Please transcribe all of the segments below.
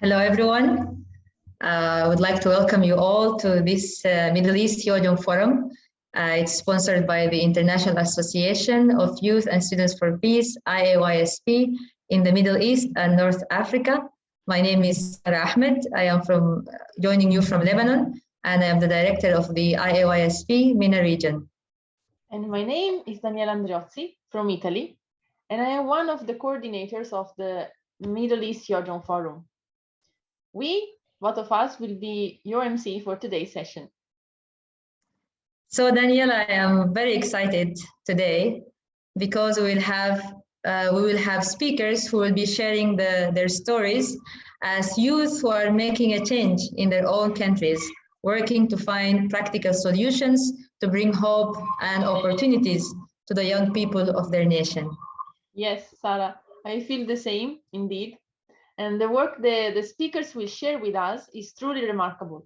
Hello, everyone. I would like to welcome you all to this Middle East HyoJeong Forum. It's sponsored by the International Association of Youth and Students for Peace, IAYSP, in the Middle East and North Africa. My name is Sarah Ahmed. I am joining you from Lebanon, and I am the director of the IAYSP MENA region. And my name is Daniela Andriozzi from Italy, and I am one of the coordinators of the Middle East HyoJeong Forum. Both of us, will be your MC for today's session. So Daniela, I am very excited today because we will have speakers who will be sharing their stories as youth who are making a change in their own countries, working to find practical solutions to bring hope and opportunities to the young people of their nation. Yes, Sarah, I feel the same indeed. And the work the speakers will share with us is truly remarkable.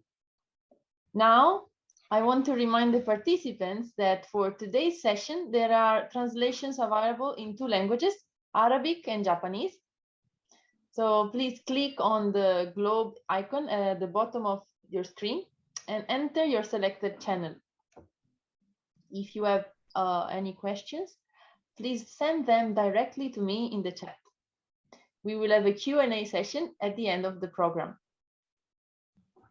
Now, I want to remind the participants that for today's session, there are translations available in 2 languages, Arabic and Japanese. So please click on the globe icon at the bottom of your screen and enter your selected channel. If you have any questions, please send them directly to me in the chat. We will have a Q&A session at the end of the program.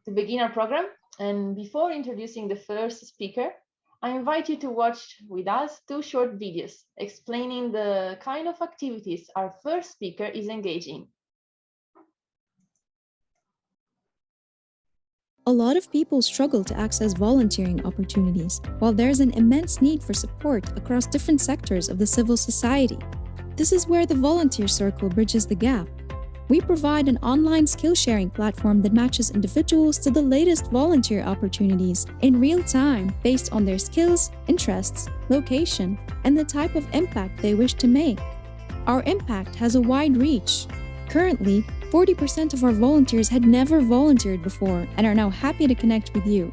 To begin our program, and before introducing the first speaker, I invite you to watch with us 2 short videos explaining the kind of activities our first speaker is engaged in. A lot of people struggle to access volunteering opportunities, while there's an immense need for support across different sectors of the civil society. This is where the Volunteer Circle bridges the gap. We provide an online skill-sharing platform that matches individuals to the latest volunteer opportunities in real time based on their skills, interests, location, and the type of impact they wish to make. Our impact has a wide reach. Currently, 40% of our volunteers had never volunteered before and are now happy to connect with you.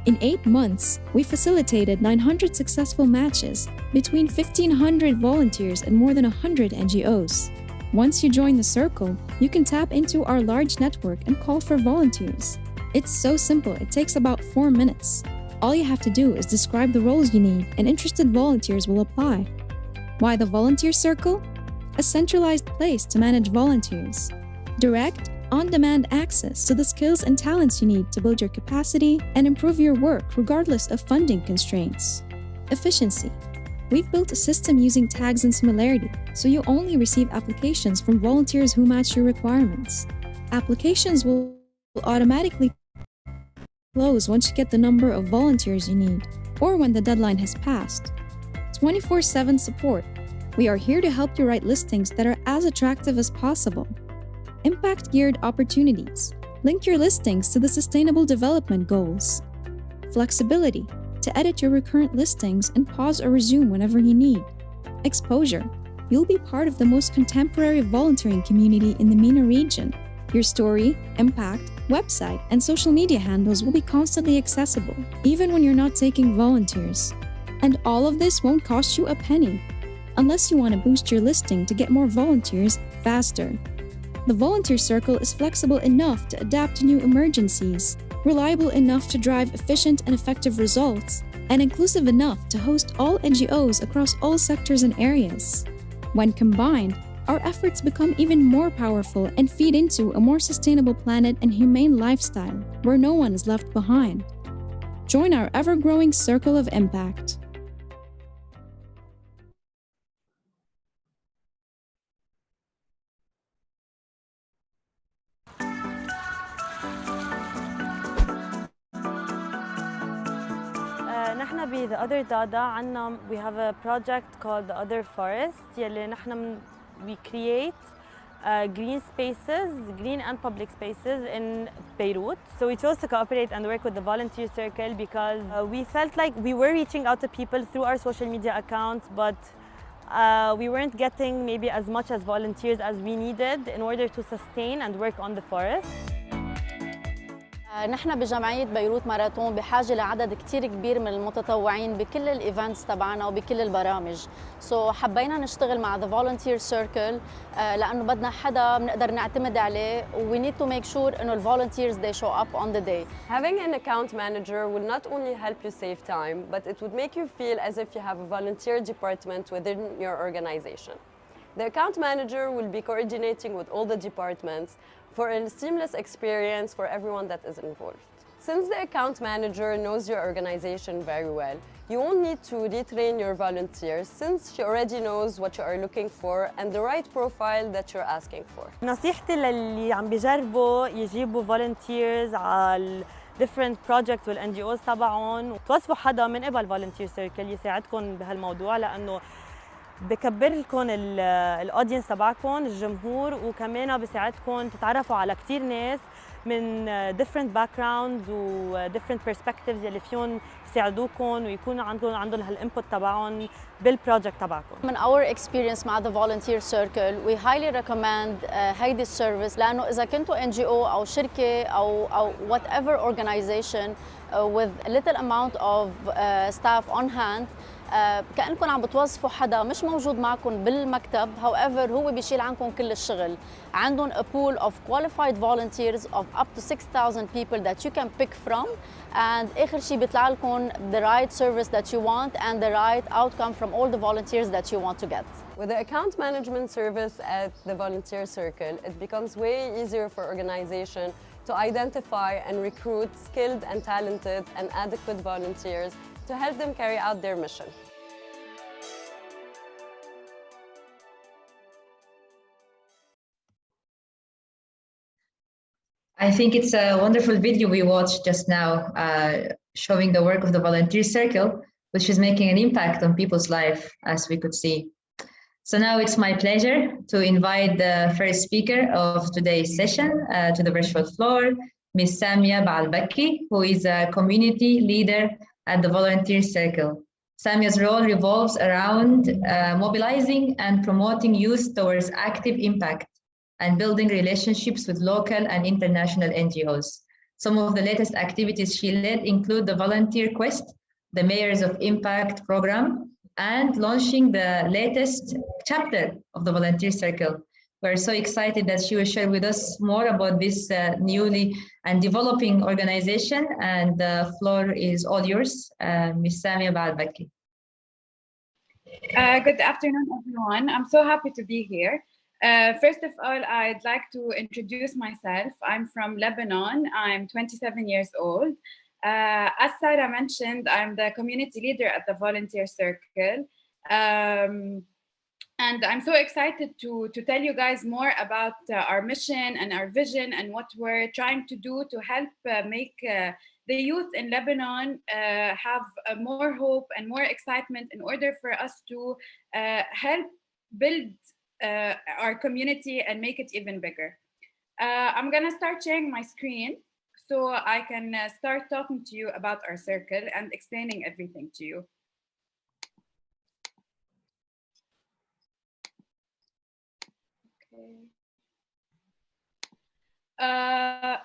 In 8 months, we facilitated 900 successful matches between 1,500 volunteers and more than 100 NGOs. Once you join the circle, you can tap into our large network and call for volunteers. It's so simple, it takes about 4 minutes. All you have to do is describe the roles you need, and interested volunteers will apply. Why the Volunteer Circle? A centralized place to manage volunteers. Direct, on-demand access to the skills and talents you need to build your capacity and improve your work regardless of funding constraints. Efficiency. We've built a system using tags and similarity, so you only receive applications from volunteers who match your requirements. Applications will automatically close once you get the number of volunteers you need, or when the deadline has passed. 24/7 support. We are here to help you write listings that are as attractive as possible. Impact-geared opportunities. Link your listings to the Sustainable Development Goals. Flexibility. To edit your recurrent listings and pause or resume whenever you need. Exposure. You'll be part of the most contemporary volunteering community in the MENA region. Your story, impact, website, and social media handles will be constantly accessible, even when you're not taking volunteers. And all of this won't cost you a penny, unless you want to boost your listing to get more volunteers faster. The Volunteer Circle is flexible enough to adapt to new emergencies, reliable enough to drive efficient and effective results, and inclusive enough to host all NGOs across all sectors and areas. When combined, our efforts become even more powerful and feed into a more sustainable planet and humane lifestyle where no one is left behind. Join our ever-growing circle of impact. نحن The Other Dada عنا we have a project called The Other Forest يلي نحن we create green spaces, green and public spaces in Beirut. So we chose to cooperate and work with the Volunteer Circle because we felt like we were reaching out to people through our social media accounts, but we weren't getting maybe as much as volunteers as we needed in order to sustain and work on the forest. نحن بجمعية بيروت ماراثون بحاجة لعدد كتير كبير من المتطوعين بكل الايفنتس تبعنا وبكل البرامج. حبينا نشتغل مع the volunteer circle لأنه بدنا حدا بنقدر نعتمد عليه. We need to make sure إنه volunteers they show up on the day. Having an account manager will not only help you save time, but it would make you feel as if you have a volunteer department within your organization. The account manager will be coordinating with all the departments for a seamless experience for everyone that is involved. Since the account manager knows your organization very well, you won't need to retrain your volunteers since she already knows what you are looking for and the right profile that you're asking for. نصيحتي للي عم بيجربوا يجيبوا volunteers على different projects وال NGOs تبعهم، وتوظفوا حدا من قبل volunteer circle يساعدكم بهالموضوع، لأنه بكبر لكم الاودينس تبعكم الجمهور، وكمان بيساعدكم تتعرفوا على كثير ناس من different backgrounds و different perspectives يلي فيهم يساعدوكم ويكون عندهم هالانبوت تبعهم بالبروجكت تبعكم. من our experience مع the volunteer circle we highly recommend هيدي السيرفيس، لأنه إذا كنتوا NGO أو شركة أو whatever organization with a little amount of staff on hand كأنكم عم بتوظفوا حدا مش موجود معكم بالمكتب. however هو بيشيل عنكم كل الشغل. عندهم a pool of qualified volunteers of up to 6,000 people that you can pick from, and آخر شيء بيطلع لكم the right service that you want and the right outcome from all the volunteers that you want to get. With the account management service at the volunteer circle, it becomes way easier for organization to identify and recruit skilled and talented and adequate volunteers to help them carry out their mission. I think it's a wonderful video we watched just now, showing the work of the volunteer circle, which is making an impact on people's life, as we could see. So now it's my pleasure to invite the first speaker of today's session to the virtual floor, Ms. Samia Baalbaki, who is a community leader at the volunteer circle. Samia's role revolves around mobilizing and promoting youth towards active impact and building relationships with local and international NGOs. Some of the latest activities she led include the Volunteer Quest, the Mayors of Impact program, and launching the latest chapter of the Volunteer Circle. We're so excited that she will share with us more about this newly and developing organization, and the floor is all yours, Ms. Samia Baalbaki. Good afternoon, everyone. I'm so happy to be here. First of all, I'd like to introduce myself. I'm from Lebanon. I'm 27 years old. As Sarah mentioned, I'm the community leader at the Volunteer Circle. And I'm so excited to tell you guys more about our mission and our vision and what we're trying to do to help make the youth in Lebanon have more hope and more excitement in order for us to help build our community and make it even bigger. I'm gonna start sharing my screen so I can start talking to you about our circle and explaining everything to you.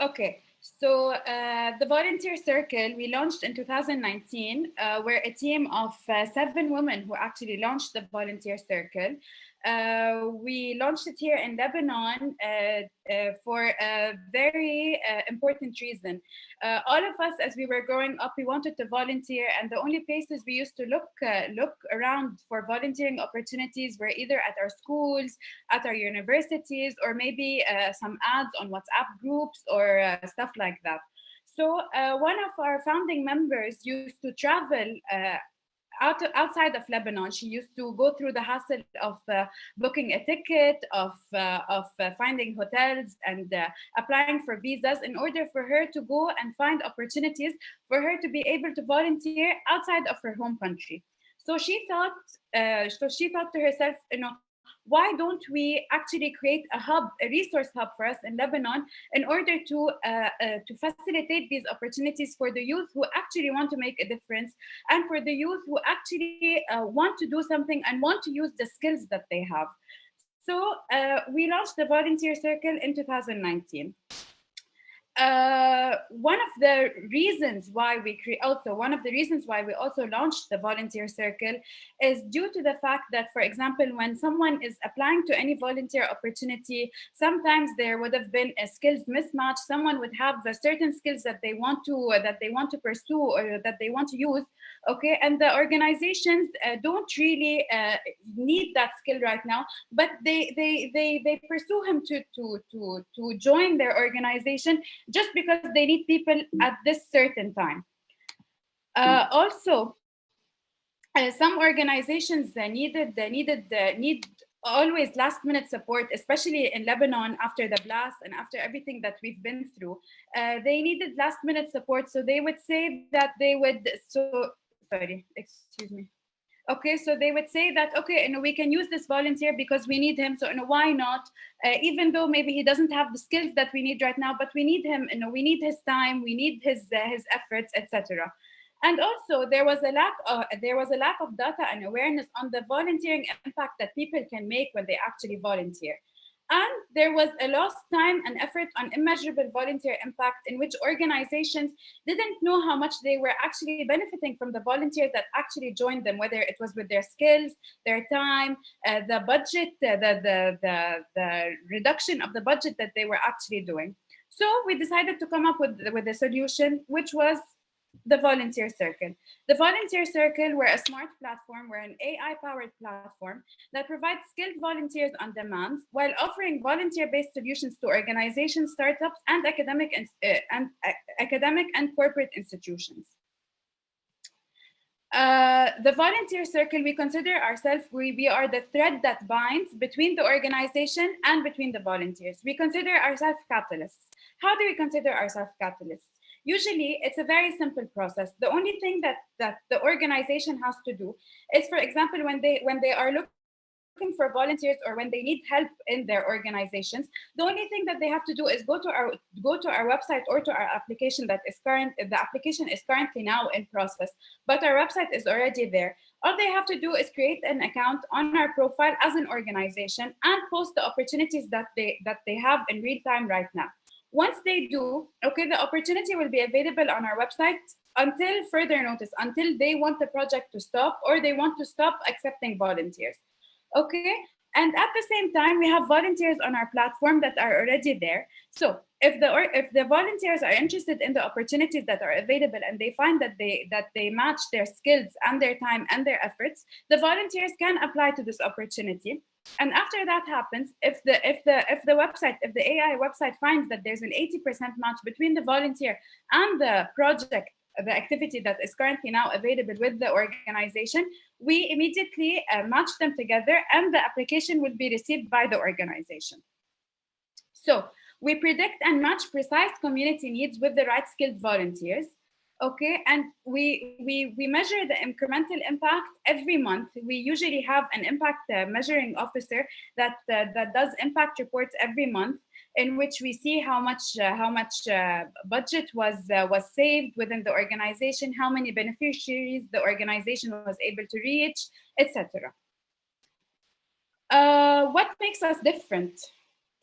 Okay, so the Volunteer Circle, we launched in 2019. We're a team of 7 women who actually launched the Volunteer Circle. We launched it here in Lebanon for a very important reason. All of us, as we were growing up, we wanted to volunteer, and the only places we used to look around for volunteering opportunities were either at our schools, at our universities, or maybe some ads on WhatsApp groups or stuff like that. So one of our founding members used to travel outside of Lebanon. She used to go through the hassle of booking a ticket, of finding hotels and applying for visas in order for her to go and find opportunities for her to be able to volunteer outside of her home country. So she thought to herself, you know, why don't we actually create a hub, a resource hub for us in Lebanon in order to facilitate these opportunities for the youth who actually want to make a difference and for the youth who actually want to do something and want to use the skills that they have. So we launched the Volunteer Circle in 2019. one of the reasons why we also launched the volunteer circle is due to the fact that, for example, when someone is applying to any volunteer opportunity, sometimes there would have been a skills mismatch. Someone would have certain skills that they want to pursue or that they want to use, okay, and the organizations don't really need that skill right now, but they pursue him to join their organization just because they need people at this certain time. Also, some organizations need always last minute support, especially in Lebanon after the blast and after everything that we've been through. They needed last minute support, so they would say that they would. Okay, so they would say that, okay, we can use this volunteer because we need him. So, why not? Even though maybe he doesn't have the skills that we need right now, but we need him. We need his time. We need his efforts, etc. And also, there was a lack of data and awareness on the volunteering impact that people can make when they actually volunteer. And there was a lost time and effort on immeasurable volunteer impact, in which organizations didn't know how much they were actually benefiting from the volunteers that actually joined them, whether it was with their skills, their time, the budget, the reduction of the budget that they were actually doing. So we decided to come up with a solution, which was the Volunteer Circle. The Volunteer Circle, we're a smart platform, we're an AI-powered platform that provides skilled volunteers on demand while offering volunteer-based solutions to organizations, startups, and academic and corporate institutions. The Volunteer Circle, we consider ourselves, we are the thread that binds between the organization and between the volunteers. We consider ourselves catalysts. How do we consider ourselves catalysts? Usually, it's a very simple process. The only thing that the organization has to do is, for example, when they are looking for volunteers or when they need help in their organizations, the only thing that they have to do is go to our website or to our application that is the application is currently now in process, but our website is already there. All they have to do is create an account on our profile as an organization and post the opportunities that they have in real time right now. Once they do, okay, the opportunity will be available on our website until further notice, until they want the project to stop or they want to stop accepting volunteers. Okay, and at the same time, we have volunteers on our platform that are already there. So if the volunteers are interested in the opportunities that are available and they find that they match their skills and their time and their efforts, the volunteers can apply to this opportunity. And after that happens, if the AI website finds that there's an 80% match between the volunteer and the project, the activity that is currently now available with the organization, we immediately match them together and the application will be received by the organization. So we predict and match precise community needs with the right skilled volunteers. Okay, and we measure the incremental impact every month. We usually have an impact measuring officer that does impact reports every month, in which we see how much budget was saved within the organization, how many beneficiaries the organization was able to reach, etc. What makes us different?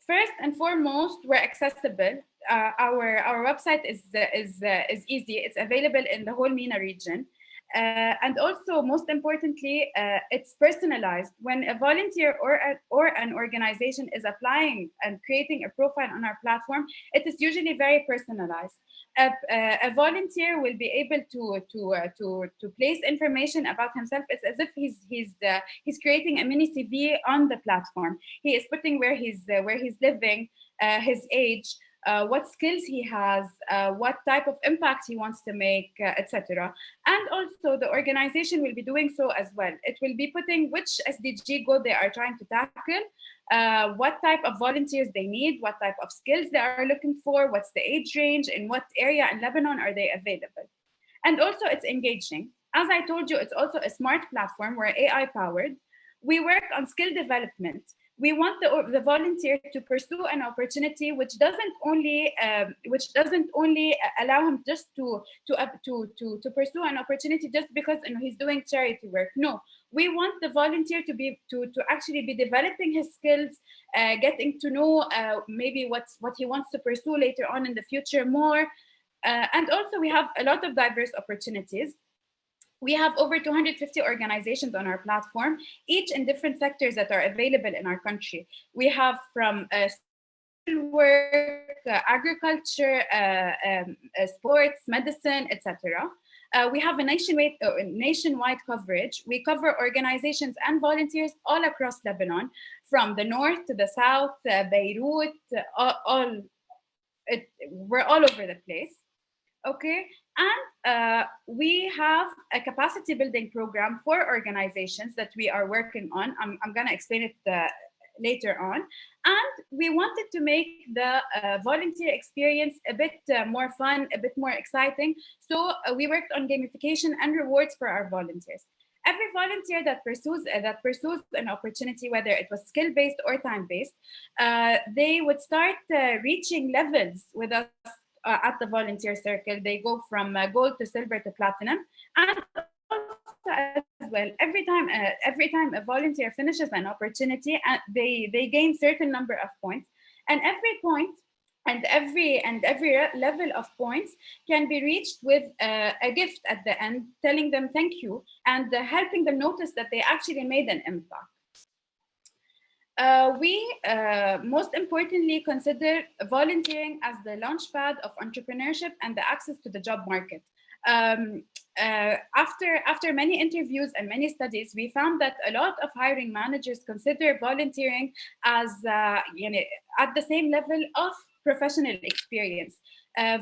First and foremost, we're accessible. Our website is easy. It's available in the whole MENA region. And also, most importantly, it's personalized. When a volunteer or an organization is applying and creating a profile on our platform, it is usually very personalized. A volunteer will be able to place information about himself. It's as if he's creating a mini CV on the platform. He is putting where he's living, his age, what skills he has, what type of impact he wants to make, etc. And also the organization will be doing so as well. It will be putting which SDG goal they are trying to tackle, what type of volunteers they need, what type of skills they are looking for, what's the age range, in what area in Lebanon are they available. And also it's engaging. As I told you, it's also a smart platform. We're AI powered. We work on skill development. We want the volunteer to pursue an opportunity which doesn't only allow him just to pursue an opportunity just because he's doing charity work. No, we want the volunteer to actually be developing his skills, getting to know maybe what he wants to pursue later on in the future more, and also we have a lot of diverse opportunities. We have over 250 organizations on our platform, each in different sectors that are available in our country. We have from social work, agriculture, sports, medicine, etc. We have a nationwide coverage. We cover organizations and volunteers all across Lebanon, from the north to the south, Beirut, we're all over the place. Okay, and we have a capacity building program for organizations that we are working on. I'm going to explain it later on. And we wanted to make the volunteer experience a bit more fun, a bit more exciting. So we worked on gamification and rewards for our volunteers. Every volunteer that pursues an opportunity, whether it was skill-based or time-based, they would start reaching levels with us at the volunteer circle. They go from gold to silver to platinum, and also as well, every time a volunteer finishes an opportunity, they gain certain number of points, and every point and every level of points can be reached with a gift at the end, telling them thank you and helping them notice that they actually made an impact. We most importantly consider volunteering as the launchpad of entrepreneurship and the access to the job market. After many interviews and many studies, we found that a lot of hiring managers consider volunteering as at the same level of professional experience.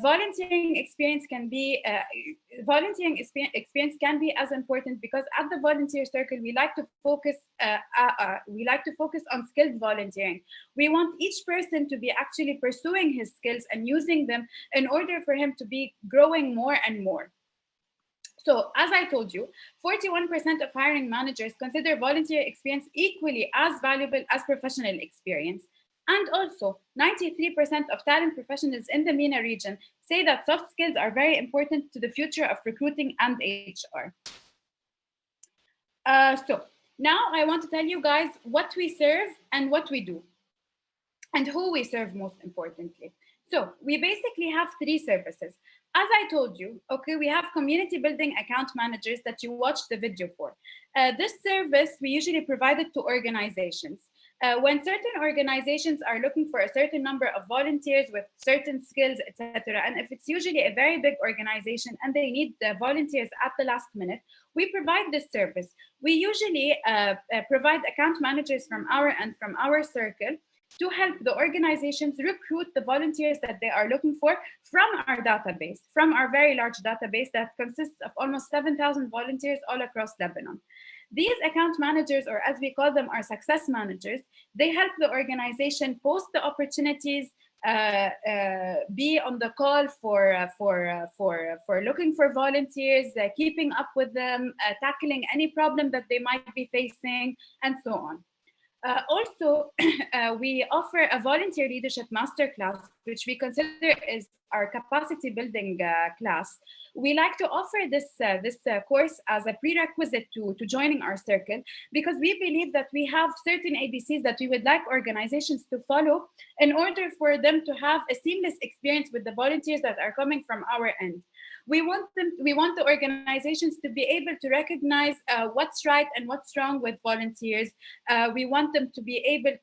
Volunteering experience can be as important because at the volunteer circle we like to focus on skilled volunteering. We want each person to be actually pursuing his skills and using them in order for him to be growing more and more. So as I told you, 41% of hiring managers consider volunteer experience equally as valuable as professional experience. And also, 93% of talent professionals in the MENA region say that soft skills are very important to the future of recruiting and HR. So now I want to tell you guys what we serve and what we do, and who we serve most importantly. So we basically have 3 services. As I told you, okay, we have community building account managers that you watched the video for. This service we usually provide it to organizations. When certain organizations are looking for a certain number of volunteers with certain skills, etc., and if it's usually a very big organization and they need the volunteers at the last minute, we provide this service. We usually provide account managers from our end, from our circle, to help the organizations recruit the volunteers that they are looking for from our database, from our very large database that consists of almost 7,000 volunteers all across Lebanon. These account managers, or as we call them, our success managers, they help the organization post the opportunities, be on the call for looking for volunteers, keeping up with them, tackling any problem that they might be facing, and so on. Also, we offer a volunteer leadership masterclass, which we consider is our capacity building class. We like to offer this course as a prerequisite to joining our circle, because we believe that we have certain ABCs that we would like organizations to follow in order for them to have a seamless experience with the volunteers that are coming from our end. We want the organizations to be able to recognize what's right and what's wrong with volunteers. We want them to be able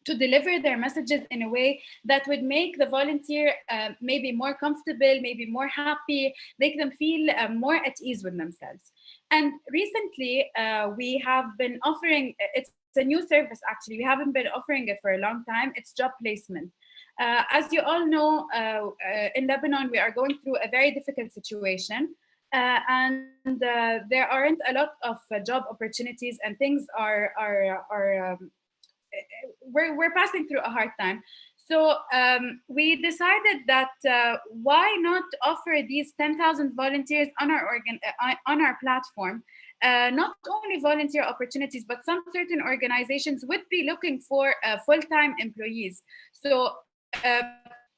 to deliver their messages in a way that would make the volunteer maybe more comfortable, maybe more happy, make them feel more at ease with themselves. And recently, we have been offering, it's a new service actually, we haven't been offering it for a long time, it's job placement. As you all know, in Lebanon, we are going through a very difficult situation, and there aren't a lot of job opportunities, and things we're passing through a hard time. So we decided that why not offer these 10,000 volunteers on our platform not only volunteer opportunities, but some certain organizations would be looking for full-time employees. So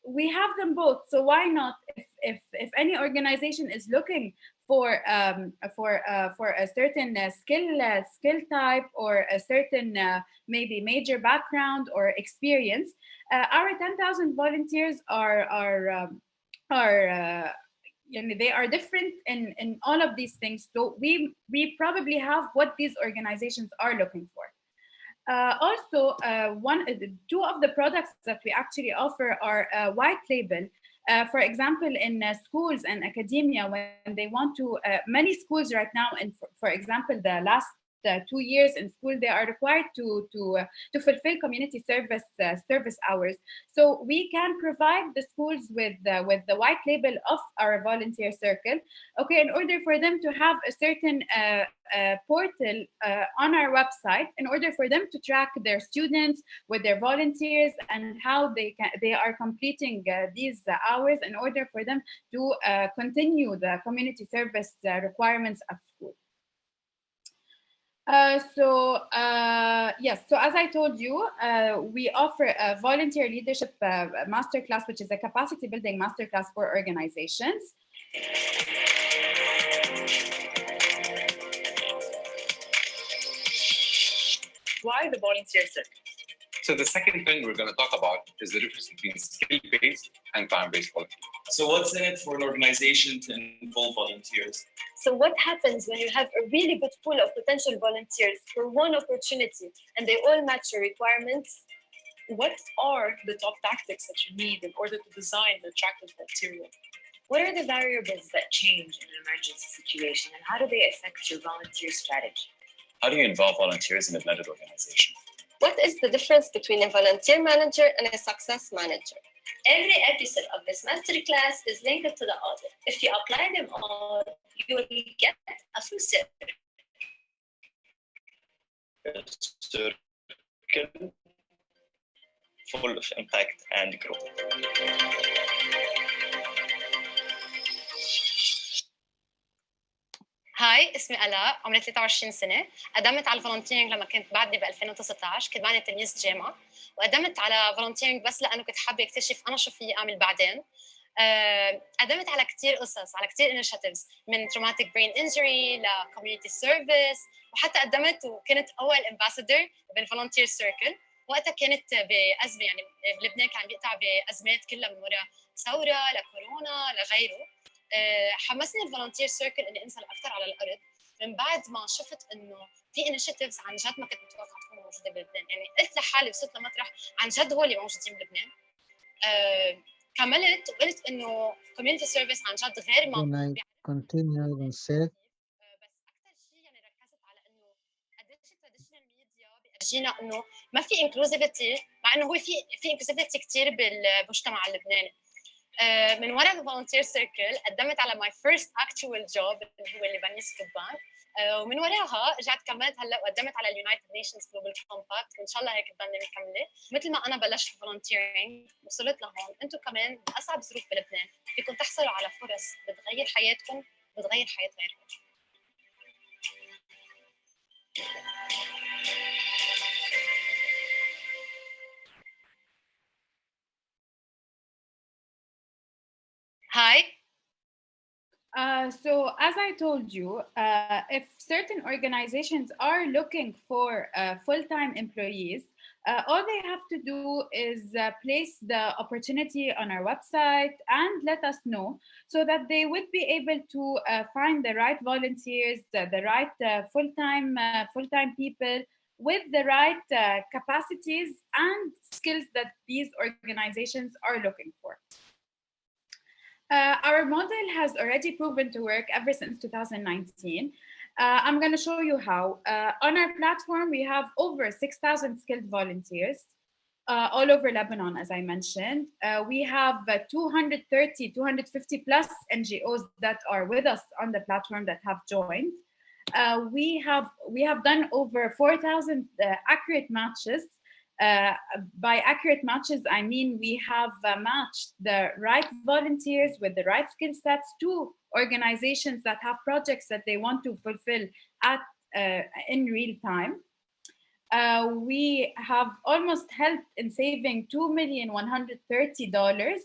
we have them both. So why not, if any organization is looking for a certain skill type, or a certain maybe major background or experience, our 10,000 volunteers they are different in all of these things. So we probably have what these organizations are looking for. Also, two of the products that we actually offer are white label. For example, in schools and academia, when they want to, many schools right now, and for example, the last 2 years in school, they are required to fulfill community service hours. So we can provide the schools with the white label of our volunteer circle. Okay, in order for them to have a certain portal on our website, in order for them to track their students with their volunteers and how they are completing these hours, in order for them to continue the community service requirements at school. Yes, so as I told you, we offer a volunteer leadership masterclass, which is a capacity building masterclass for organizations. Why the volunteer circle? So the second thing we're going to talk about is the difference between skill-based and time-based volunteering. So what's in it for an organization to involve volunteers? So what happens when you have a really good pool of potential volunteers for one opportunity and they all match your requirements? What are the top tactics that you need in order to design an attractive material? What are the variables that change in an emergency situation, and how do they affect your volunteer strategy? How do you involve volunteers in a blended organization? What is the difference between a volunteer manager and a success manager? Every episode of this masterclass is linked to the other. If you apply them all, you will get a full circle. Full of impact and growth. هاي اسمي آلاء، عمري 23 سنة، قدمت على الفولنتيرنج لما كنت بعدني ب 2019، كنت بعدني تلميذة جامعة، وقدمت على فولنتيرنج بس لأنه كنت حابة أكتشف أنا شو في أعمل بعدين. قدمت على كتير قصص، على كتير initiatives، من traumatic brain injury ل community service، وحتى قدمت وكنت أول ambassador بالvolunteer circle. وقتها كانت بأزمة، يعني بلبنان كان بيقطع بأزمات كلها من وراء ثورة لكورونا لغيره. حمسني الفولنتير سيركل اني انزل اكثر على الارض من بعد ما شفت انه في انيشيتيفز عن جد ما كنت متوقعه تكون موجوده بلبنان. يعني قلت لحالي وصلت لمطرح عن جد هول موجودين بلبنان. كملت وقلت انه كوميونتي سيرفيس عن جد غير ما continue said بس اكثر شيء يعني ركزت على انه قديش التراديشنال ميديا بيرجينا انه ما في انكلوزيفيتي، مع انه هو في انكلوزيفيتي كثير بالمجتمع اللبناني. من وراء الفولنتير سيركل قدمت على ماي فيرست اكتوال جوب اللي هو الليبانيز فود بانك، ومن وراها رجعت كملت هلا وقدمت على اليونايتد نيشنز جلوبال كومباكت، وان شاء الله هيك تضلني مكمله. مثل ما انا بلشت فولنتيرنج وصلت لهون، انتم كمان باصعب ظروف بلبنان فيكم تحصلوا على فرص بتغير حياتكم بتغير حياه غيركم. Hi. So as I told you, if certain organizations are looking for full-time employees, all they have to do is place the opportunity on our website and let us know, so that they would be able to find the right volunteers, the right full-time people with the right capacities and skills that these organizations are looking for. Our model has already proven to work ever since 2019. I'm going to show you how. On our platform, we have over 6,000 skilled volunteers all over Lebanon, as I mentioned. We have 250 plus NGOs that are with us on the platform that have joined. We have done over 4,000 accurate matches. By accurate matches, I mean we have matched the right volunteers with the right skill sets to organizations that have projects that they want to fulfill in real time. We have almost helped in saving $2,130,000.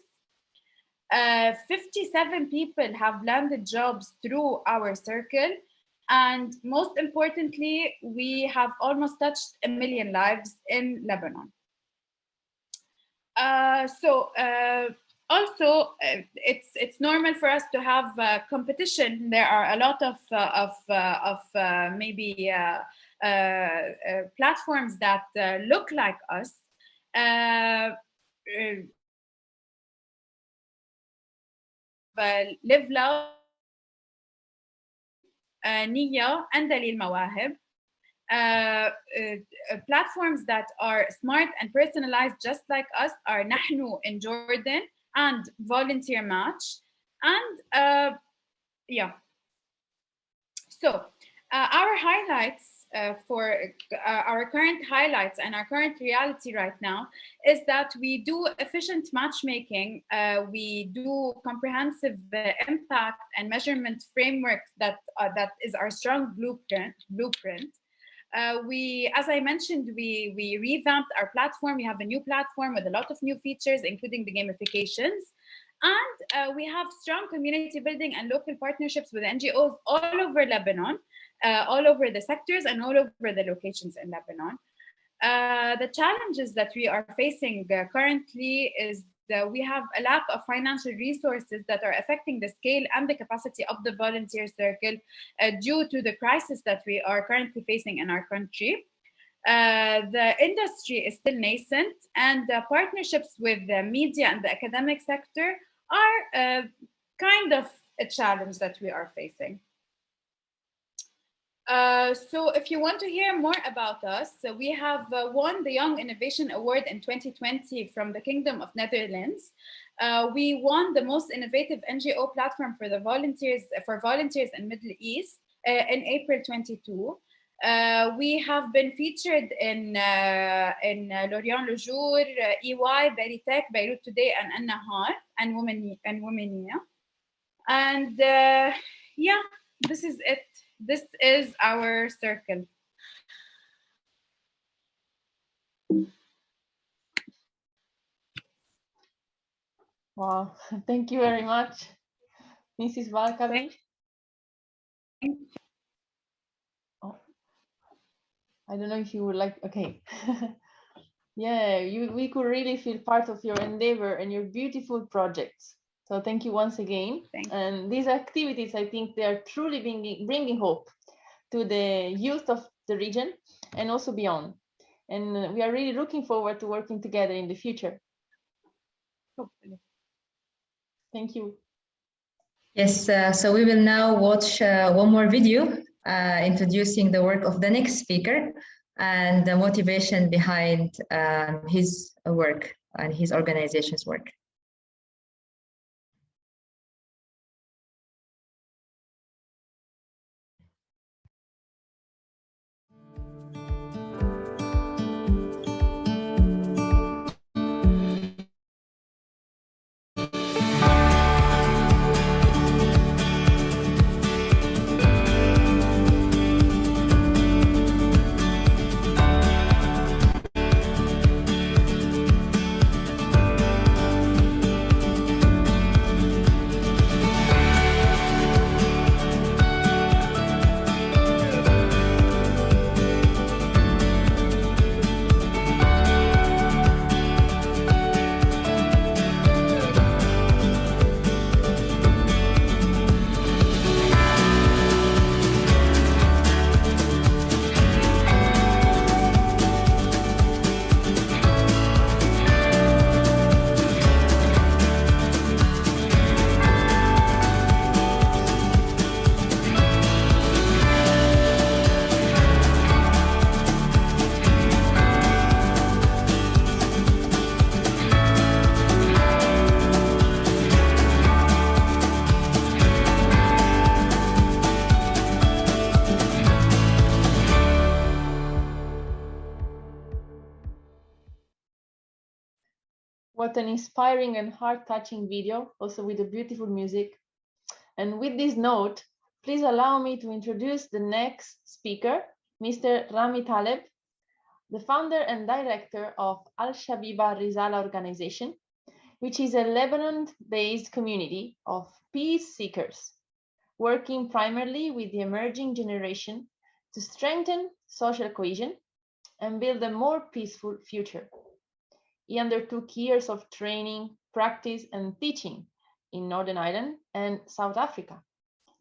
57 people have landed jobs through our circle. And most importantly, we have almost touched 1 million lives in Lebanon. Also, it's normal for us to have competition. There are a lot of maybe platforms that look like us. Live Loud, Nia, and Dalil Mawahib. Platforms that are smart and personalized just like us are Nahnu in Jordan and Volunteer Match. And yeah, so our highlights for our current highlights and our current reality right now is that we do efficient matchmaking. We do comprehensive impact and measurement framework that is our strong blueprint. As I mentioned, we revamped our platform. We have a new platform with a lot of new features, including the gamifications. And we have strong community building and local partnerships with NGOs all over Lebanon, all over the sectors and all over the locations in Lebanon. The challenges that we are facing currently is that we have a lack of financial resources that are affecting the scale and the capacity of the volunteer circle due to the crisis that we are currently facing in our country. The industry is still nascent, and the partnerships with the media and the academic sector are kind of a challenge that we are facing. So if you want to hear more about us, we have won the Young Innovation Award in 2020 from the Kingdom of Netherlands. We won the most innovative NGO platform for volunteers in Middle East in April 22. We have been featured in L'Orient Le Jour, EY, Beritech, Beirut Today, and An-Nahar, and Womania. And yeah, this is it. This is our circle. Wow, thank you very much, Mrs. Balkavi. Oh, I don't know if you would like, okay. Yeah, we could really feel part of your endeavor and your beautiful projects. So thank you once again. And these activities, I think they are truly bringing hope to the youth of the region and also beyond. And we are really looking forward to working together in the future. Hopefully. Thank you. Yes, so we will now watch one more video introducing the work of the next speaker and the motivation behind his work and his organization's work. What an inspiring and heart-touching video, also with the beautiful music. And with this note, Please allow me to introduce the next speaker, Mr. Rami Taleb, the founder and director of Al-Shabiba Risala organization, which is a Lebanon-based community of peace seekers, working primarily with the emerging generation to strengthen social cohesion and build a more peaceful future. He undertook years of training, practice, and teaching in Northern Ireland and South Africa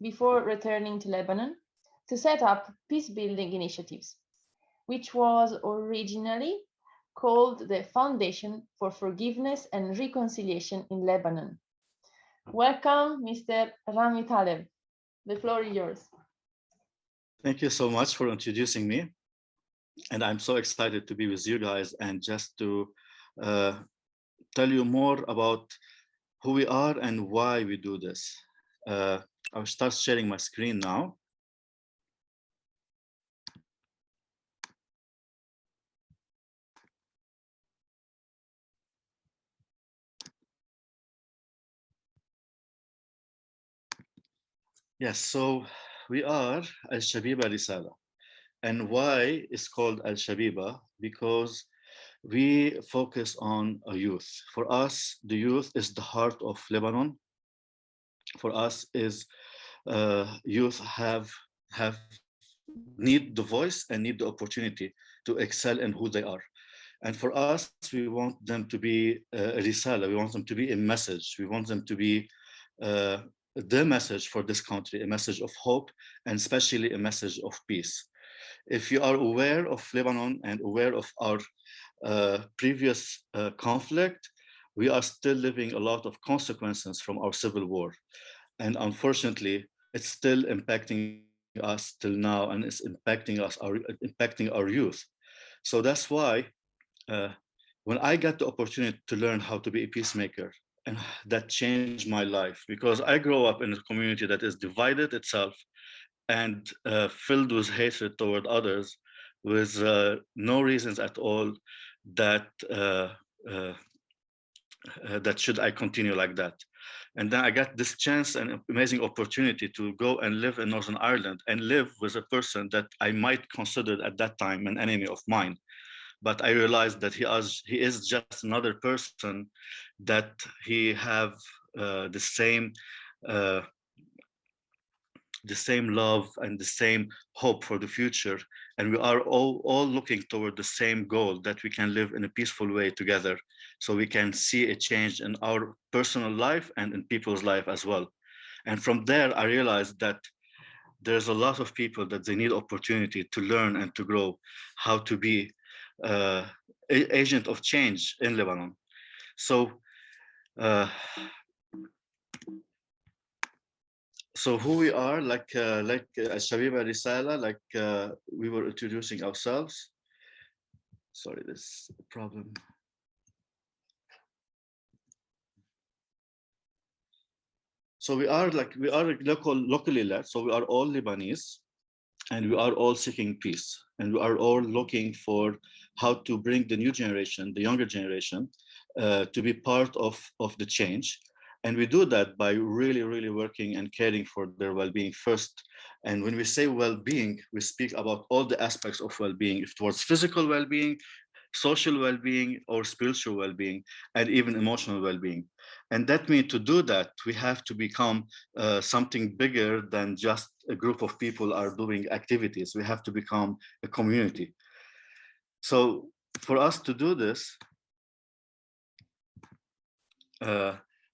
before returning to Lebanon to set up peace-building initiatives, which was originally called the Foundation for Forgiveness and Reconciliation in Lebanon. Welcome, Mr. Rami Taleb. The floor is yours. Thank you so much for introducing me. And I'm so excited to be with you guys and just to tell you more about who we are and why we do this. I'll start sharing my screen now. Yes, so we are Al-Shabiba Risala. And why it's called Al-Shabiba? Because we focus on a youth. For us, the youth is the heart of Lebanon. For us, is youth need the voice and need the opportunity to excel in who they are. And for us, we want them to be a risala. We want them to be a message. We want them to be the message for this country, a message of hope, and especially a message of peace. If you are aware of Lebanon and aware of our previous conflict, we are still living a lot of consequences from our civil war. And unfortunately, it's still impacting us till now, and it's impacting us, impacting our youth. So that's why when I got the opportunity to learn how to be a peacemaker, and that changed my life, because I grew up in a community that is divided itself and filled with hatred toward others, with no reasons at all that that should I continue like that. And then I got this chance and amazing opportunity to go and live in Northern Ireland and live with a person that I might consider at that time an enemy of mine. But I realized that he is just another person, that he have the same love and the same hope for the future. And we are all looking toward the same goal, that we can live in a peaceful way together, so we can see a change in our personal life and in people's life as well. And from there, I realized that there's a lot of people that they need opportunity to learn and to grow how to be agent of change in Lebanon. So so who we are, like Shabiba Risala, like we were introducing ourselves. Sorry, this problem. So we are locally led. So we are all Lebanese, and we are all seeking peace, and we are all looking for how to bring the new generation, the younger generation, to be part of the change. And we do that by really, really working and caring for their well-being first. And when we say well-being, we speak about all the aspects of well-being, if towards physical well-being, social well-being, or spiritual well-being, and even emotional well-being. And that means to do that, we have to become something bigger than just a group of people are doing activities. We have to become a community. So for us to do this,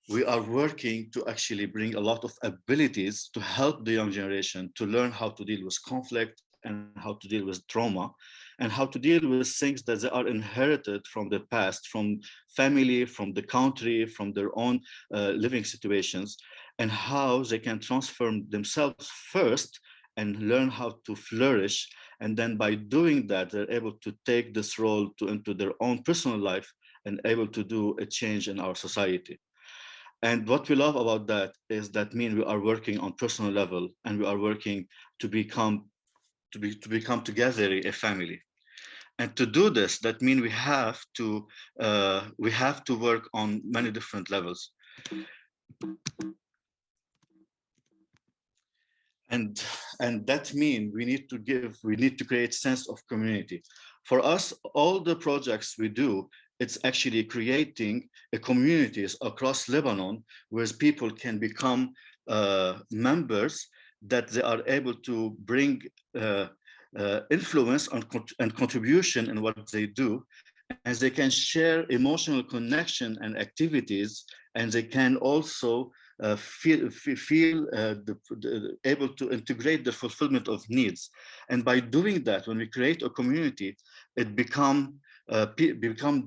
we are working to actually bring a lot of abilities to help the young generation to learn how to deal with conflict and how to deal with trauma, and how to deal with things that they are inherited from the past, from family, from the country, from their own living situations, and how they can transform themselves first and learn how to flourish. And then by doing that, they're able to take this role into their own personal life and able to do a change in our society. And what we love about that is that means we are working on personal level, and we are working to become together a family. And to do this, that means we have to work on many different levels. and that means we need to create sense of community. For us, all the projects we do, it's actually creating a communities across Lebanon where people can become members, that they are able to bring influence and contribution in what they do, and they can share emotional connection and activities, and they can also feel able to integrate the fulfillment of needs. And by doing that, when we create a community, it become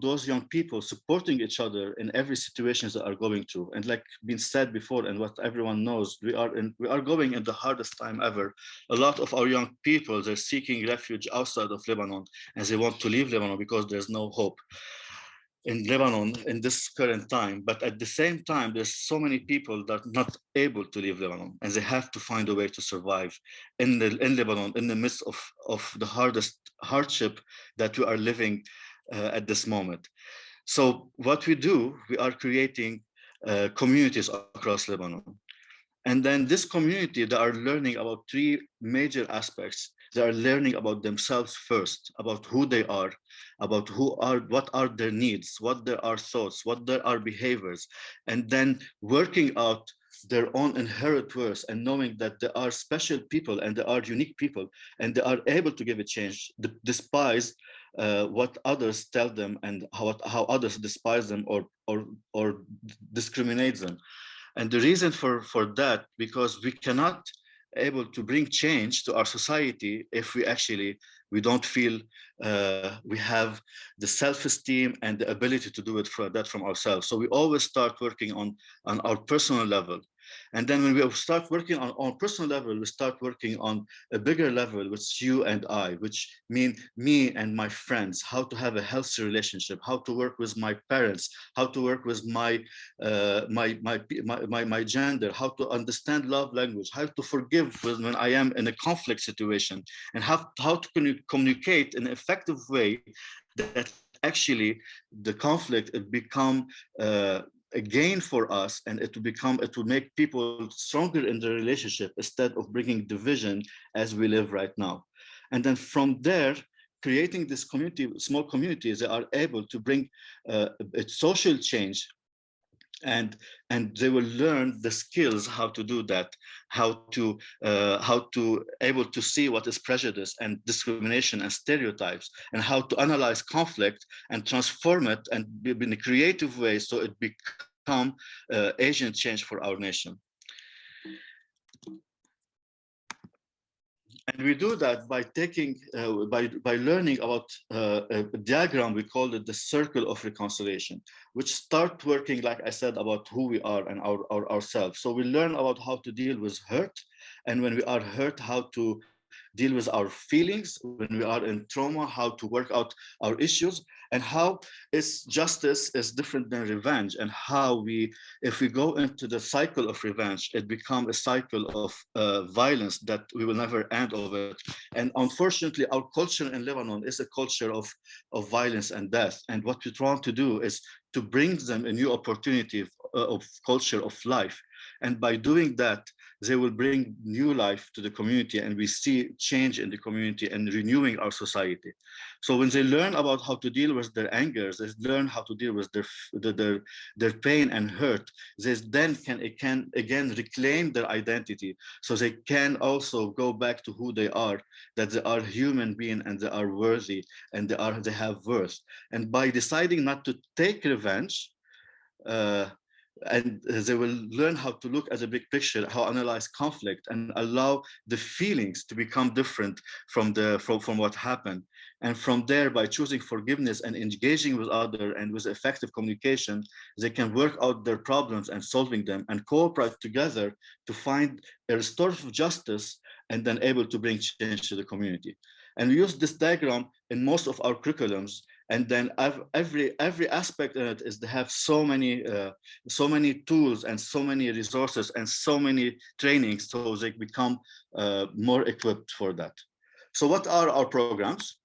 those young people supporting each other in every situation they are going through. And like been said before, and what everyone knows, we are going in the hardest time ever. A lot of our young people, they're seeking refuge outside of Lebanon, and they want to leave Lebanon because there's no hope in Lebanon in this current time. But at the same time, there's so many people that are not able to leave Lebanon, and they have to find a way to survive in Lebanon in the midst of the hardest hardship that we are living at this moment. So what we do, we are creating communities across Lebanon. And then this community, they are learning about three major aspects. They are learning about themselves first, about who they are, about what are their needs, what there are thoughts, what there are behaviors, and then working out their own inherent worth and knowing that there are special people and there are unique people, and they are able to give a change despite what others tell them and how others despise them or discriminate them. And the reason for that, because we cannot able to bring change to our society if we don't feel we have the self-esteem and the ability to do it from ourselves. So we always start working on our personal level. And then when we start working on personal level, we start working on a bigger level, which is you and I, which mean me and my friends, how to have a healthy relationship, how to work with my parents, how to work with my gender, how to understand love language, how to forgive when I am in a conflict situation, and how to communicate in an effective way that actually the conflict it become a gain for us, and it will make people stronger in the relationship instead of bringing division as we live right now. And then from there, creating this community, small communities, they are able to bring a social change, and they will learn the skills how to do that, how to able to see what is prejudice and discrimination and stereotypes, and how to analyze conflict and transform it and be in a creative way so it become agent change for our nation. And we do that by taking, by learning about a diagram, we call it the circle of reconciliation, which start working, like I said, about who we are and ourselves. So we learn about how to deal with hurt, and when we are hurt, how to deal with our feelings, when we are in trauma, how to work out our issues, and how justice is different than revenge, and how if we go into the cycle of revenge, it becomes a cycle of violence that we will never end of it. And unfortunately, our culture in Lebanon is a culture of violence and death. And what we try to do is to bring them a new opportunity of culture of life. And by doing that, they will bring new life to the community, and we see change in the community and renewing our society. So when they learn about how to deal with their angers, they learn how to deal with their pain and hurt, they then can again reclaim their identity, so they can also go back to who they are, that they are human being and they are worthy and they have worth. And by deciding not to take revenge, and they will learn how to look at the big picture, how to analyze conflict, and allow the feelings to become different from what happened. And from there, by choosing forgiveness and engaging with others and with effective communication, they can work out their problems and solving them and cooperate together to find a restorative justice, and then able to bring change to the community. And we use this diagram in most of our curriculums. And then every aspect in it is to have so many tools and so many resources and so many trainings, so they become more equipped for that. So what are our programs?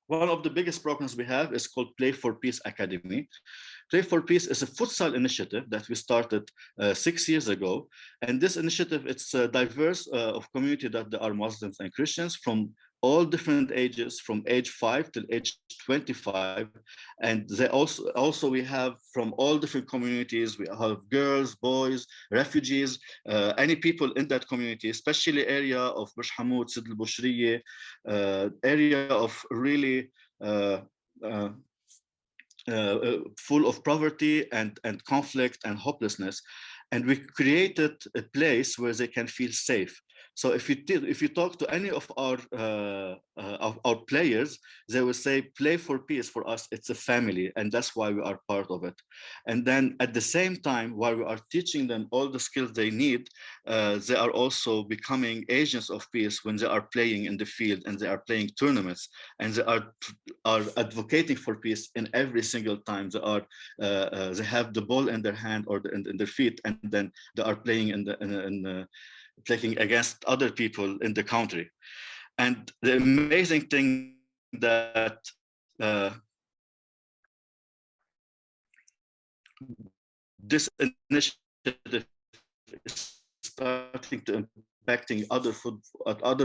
One of the biggest programs we have is called Play for Peace Academy. Play for Peace is a futsal initiative that we started 6 years ago. And this initiative, it's diverse of community that there are Muslims and Christians from all different ages, from age 5 till age 25. And they also we have from all different communities. We have girls, boys, refugees, any people in that community, especially area of Bush Hamoud, Sid al-Bushriye, area of really full of poverty and conflict and hopelessness. And we created a place where they can feel safe. So if you talk to any of our players, they will say, Play for Peace for us, it's a family, and that's why we are part of it. And then at the same time, while we are teaching them all the skills they need, they are also becoming agents of peace when they are playing in the field and they are playing tournaments, and they are advocating for peace in every single time they have the ball in their hand or in their feet, and then they are playing playing against other people in the country. And the amazing thing that this initiative is starting to impacting other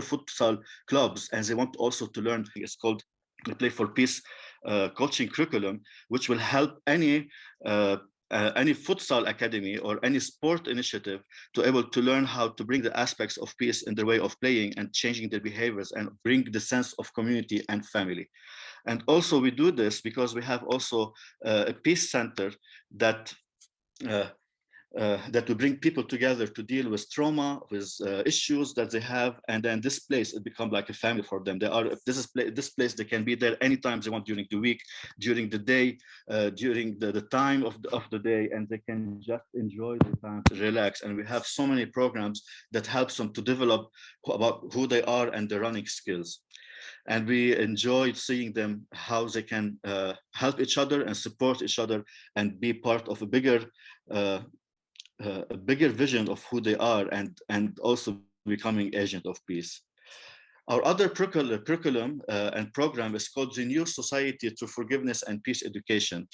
futsal clubs, and they want also to learn. It's called the Play for Peace coaching curriculum, which will help any futsal academy or any sport initiative to able to learn how to bring the aspects of peace in their way of playing and changing their behaviors and bring the sense of community and family. And also we do this because we have also a peace center that will bring people together to deal with trauma, with issues that they have, and then this place it becomes like a family for them. This place they can be there anytime they want during the week, during the day, during the time of the day, and they can just enjoy the time to relax. And we have so many programs that helps them to develop about who they are and their running skills. And we enjoyed seeing them how they can help each other and support each other and be part of a bigger vision of who they are and also becoming agent of peace. Our other curriculum and program is called the New Society to Forgiveness and Peace Education.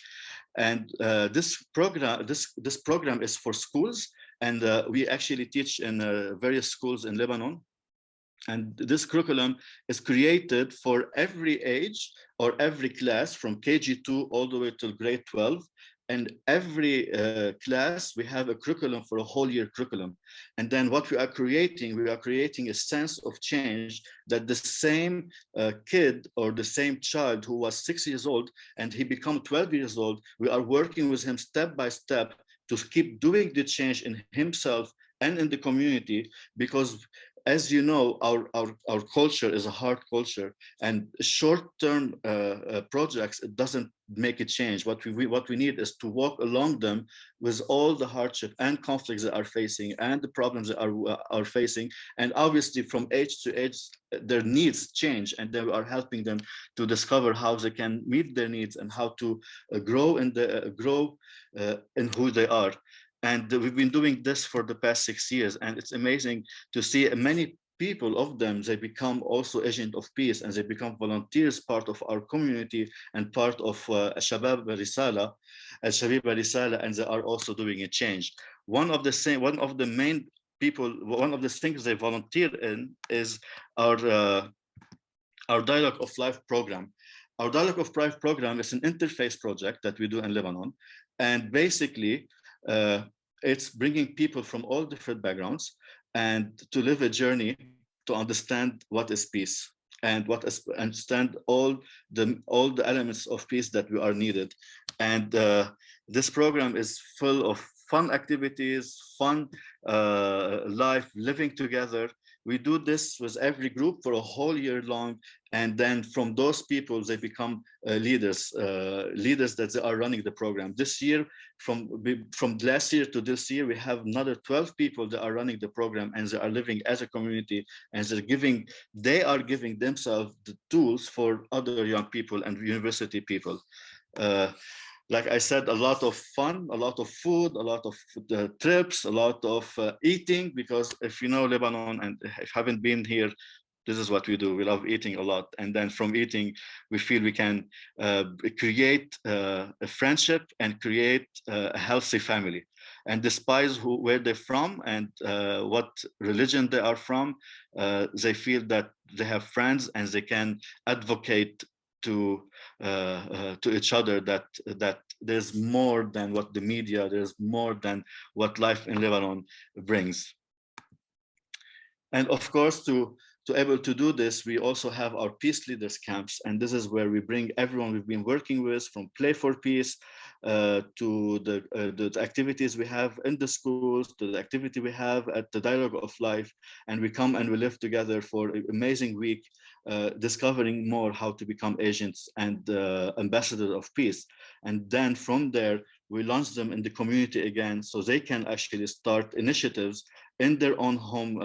And this program is for schools, and we actually teach in various schools in Lebanon. And this curriculum is created for every age or every class from KG2 all the way till grade 12. And every class, we have a curriculum for a whole year curriculum. And then what we are creating a sense of change that the same kid or the same child who was 6 years old and he become 12 years old, we are working with him step by step to keep doing the change in himself and in the community, because as you know, our culture is a hard culture, and short-term projects, it doesn't make a change. What we need is to walk along them with all the hardship and conflicts that are facing and the problems that are facing. And obviously from age to age, their needs change, and then we are helping them to discover how they can meet their needs and how to grow in who they are. And we've been doing this for the past 6 years, and it's amazing to see many people of them, they become also agent of peace, and they become volunteers, part of our community and part of Shabab Risala, Shabib Risala, and they are also doing a change. One of the things they volunteer in is our Dialogue of Life program. Our Dialogue of Life program is an interfaith project that we do in Lebanon, and basically, it's bringing people from all different backgrounds and to live a journey to understand what is peace and understand all the elements of peace that we are needed. And this program is full of fun activities, fun life, living together. We do this with every group for a whole year long, and then from those people they become leaders that they are running the program. This year, from last year to this year, we have another 12 people that are running the program, and they are living as a community, and they are giving themselves the tools for other young people and university people. Like I said, a lot of fun, a lot of food, a lot of trips, a lot of eating, because if you know Lebanon and if you haven't been here, This is what we do. We love eating a lot. And then from eating, we feel we can create a friendship and create a healthy family. And despite where they're from and what religion they are from, they feel that they have friends and they can advocate to each other that there's more than what the media, there's more than what life in Lebanon brings. And of course, to able to do this, we also have our peace leaders camps, and this is where we bring everyone we've been working with, from Play for Peace to the activities we have in the schools, to the activity we have at the Dialogue of Life, and we come and we live together for an amazing week, discovering more how to become agents and ambassadors of peace. And then from there, we launch them in the community again, so they can actually start initiatives in their own home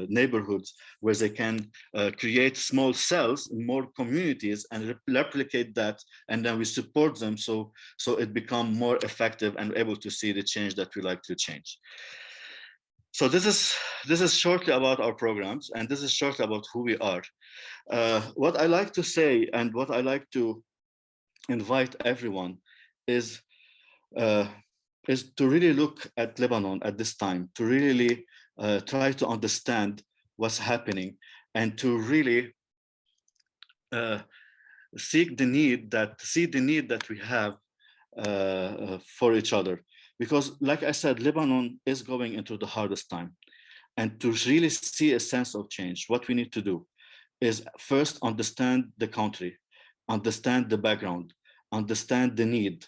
neighborhoods, where they can create small cells in more communities and replicate that, and then we support them so it become more effective and able to see the change that we like to change. So this is shortly about our programs, and this is shortly about who we are. What I like to say and what I like to invite everyone is to really look at Lebanon at this time, to really try to understand what's happening, and to really see the need that we have for each other. Because like I said, Lebanon is going into the hardest time. And to really see a sense of change, what we need to do is first understand the country, understand the background, understand the need,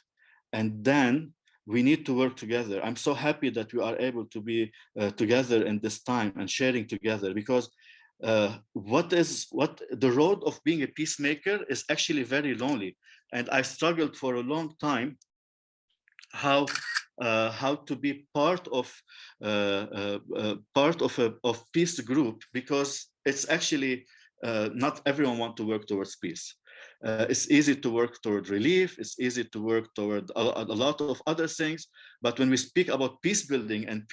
and then we need to work together. I'm so happy that we are able to be together in this time and sharing together, because what the road of being a peacemaker is actually very lonely. And I struggled for a long time how to be part of a peace group, because it's actually not everyone wants to work towards peace. It's easy to work toward relief. It's easy to work toward a lot of other things. But when we speak about peace building and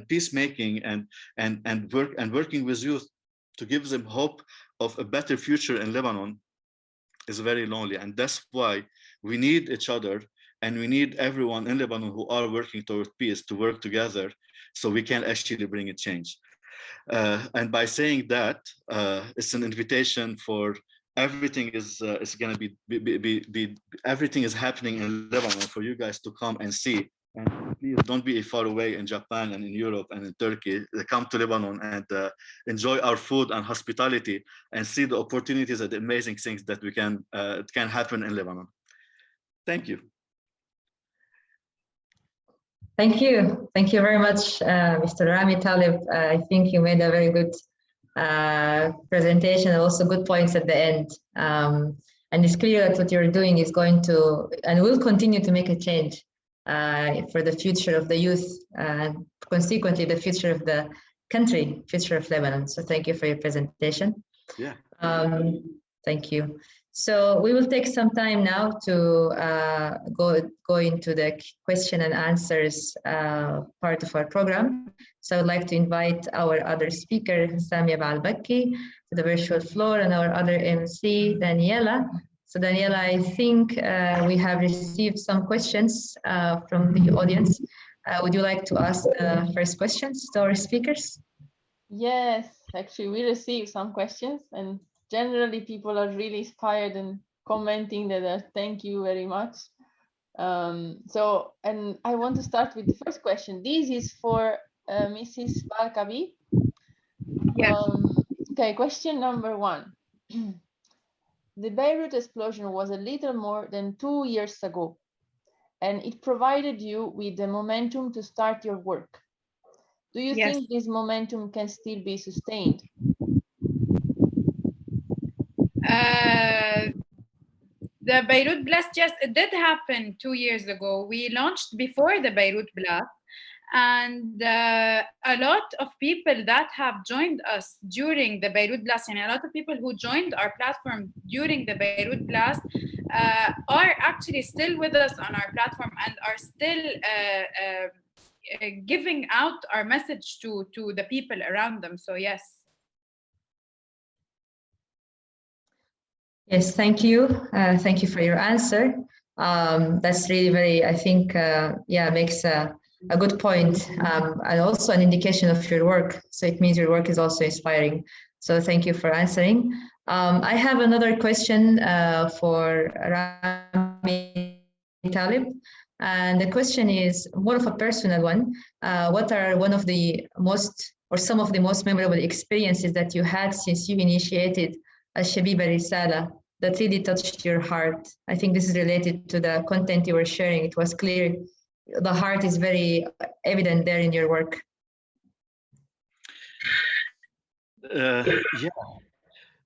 peacemaking and working with youth to give them hope of a better future in Lebanon, is very lonely. And that's why we need each other, and we need everyone in Lebanon who are working toward peace to work together, so we can actually bring a change. And by saying that, it's an invitation for everything is going to be everything is happening in Lebanon for you guys to come and see. And please don't be far away in Japan and in Europe and in Turkey. Come to Lebanon and enjoy our food and hospitality, and see the opportunities and the amazing things that we can happen in Lebanon. Thank you. Thank you. Thank you very much, Mr. Rami Taleb. I think you made a very good presentation, and also good points at the end. And it's clear that what you're doing is going to and will continue to make a change for the future of the youth, and consequently the future of the country, future of Lebanon. So thank you for your presentation. Yeah. Thank you. So we will take some time now to go into the question and answers part of our program. So I would like to invite our other speaker, Samia Balbaki, to the virtual floor, and our other MC, Daniela. So Daniela, I think we have received some questions from the audience. Would you like to ask the first questions to our speakers? Yes, actually we received some questions, and generally people are really inspired and commenting that thank you very much. And I want to start with the first question. This is for Mrs. Balkabi. Yes. Okay, question number 1. The Beirut explosion was a little more than 2 years ago, and it provided you with the momentum to start your work. Do you think this momentum can still be sustained? The Beirut blast, yes, it did happen 2 years ago. We launched before the Beirut blast, and a lot of people that have joined us during the Beirut blast, and a lot of people who joined our platform during the Beirut blast are actually still with us on our platform and are still giving out our message to the people around them. So yes. Yes, thank you. Thank you for your answer. That's really very, I think, yeah, makes a good point, and also an indication of your work. So it means your work is also inspiring. So thank you for answering. I have another question for Rami Taleb. And the question is more of a personal one. What are one of the most, or some of the most memorable experiences that you had since you initiated Al-Shabiba Risala that really touched your heart? I think this is related to the content you were sharing. It was clear the heart is very evident there in your work. Yeah,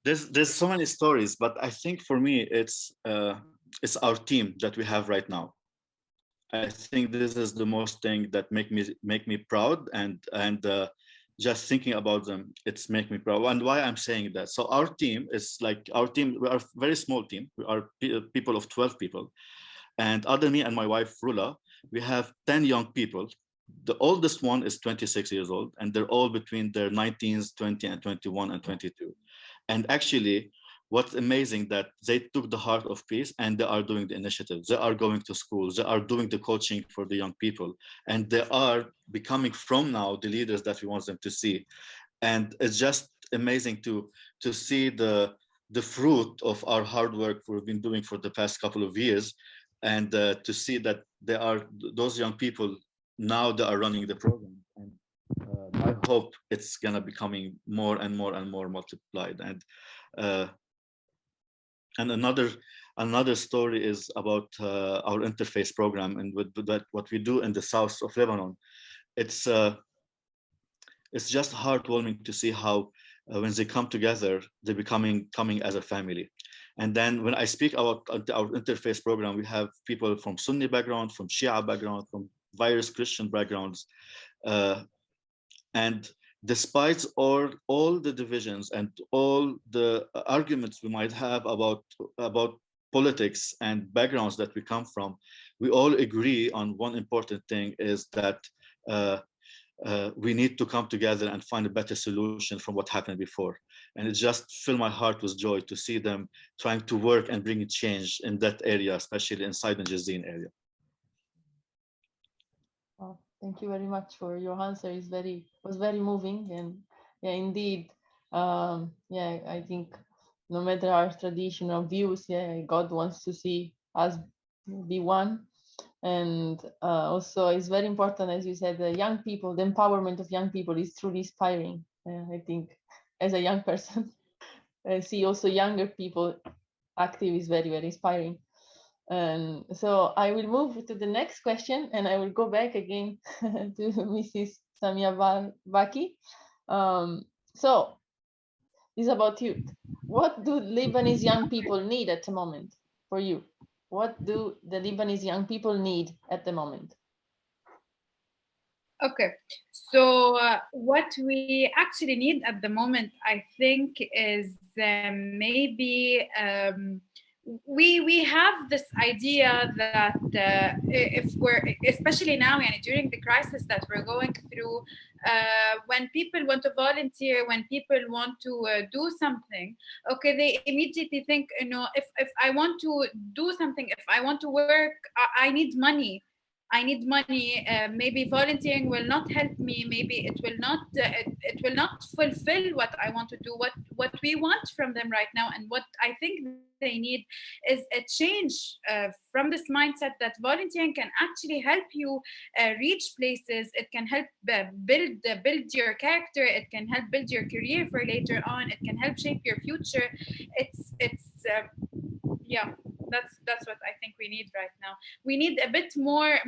there's so many stories, but I think for me it's our team that we have right now. I think this is the most thing that make me proud, and just thinking about them, it's make me proud. And why I'm saying that? So our team is like we are a very small team. We are people of 12 people, and other me and my wife Rula, we have 10 young people. The oldest one is 26 years old, and they're all between their 19s, 20 and 21 and 22. And actually, what's amazing that they took the heart of peace and they are doing the initiatives. They are going to schools. They are doing the coaching for the young people. And they are becoming from now the leaders that we want them to see. And it's just amazing to see the fruit of our hard work we've been doing for the past couple of years. And to see that they are those young people, now they are running the program. And I hope it's gonna becoming more and more and more multiplied. And another story is about our interface program, and with that, what we do in the south of Lebanon. It's just heartwarming to see how when they come together, they're coming as a family. And then when I speak about our interface program, we have people from Sunni background, from Shia background, from various Christian backgrounds, and despite all the divisions and all the arguments we might have about politics and backgrounds that we come from, we all agree on one important thing, is that we need to come together and find a better solution from what happened before. And it just filled my heart with joy to see them trying to work and bring a change in that area, especially inside the Jazeen area. Oh, thank you very much for your answer. It was very moving, and yeah, indeed, yeah, I think no matter our traditional views, yeah, God wants to see us be one. And also, it's very important, as you said, the young people, the empowerment of young people is truly inspiring. I think, as a young person, I see also younger people active is very, very inspiring. And so I will move to the next question, and I will go back again to Mrs. Samia Baki. So this is about youth. What do Lebanese young people need at the moment for you? What do the Lebanese young people need at the moment? Okay, so what we actually need at the moment, I think, is maybe we have this idea that if we're, especially now, during the crisis that we're going through, when people want to volunteer, when people want to do something, okay, they immediately think, if I want to do something, if I want to work, I need money. Maybe volunteering will not help me. Maybe it will not fulfill what I want to do, what we want from them right now. And what I think they need is a change from this mindset that volunteering can actually help you reach places. It can help build your character. It can help build your career for later on. It can help shape your future. Yeah, that's what I think we need right now. We need a bit more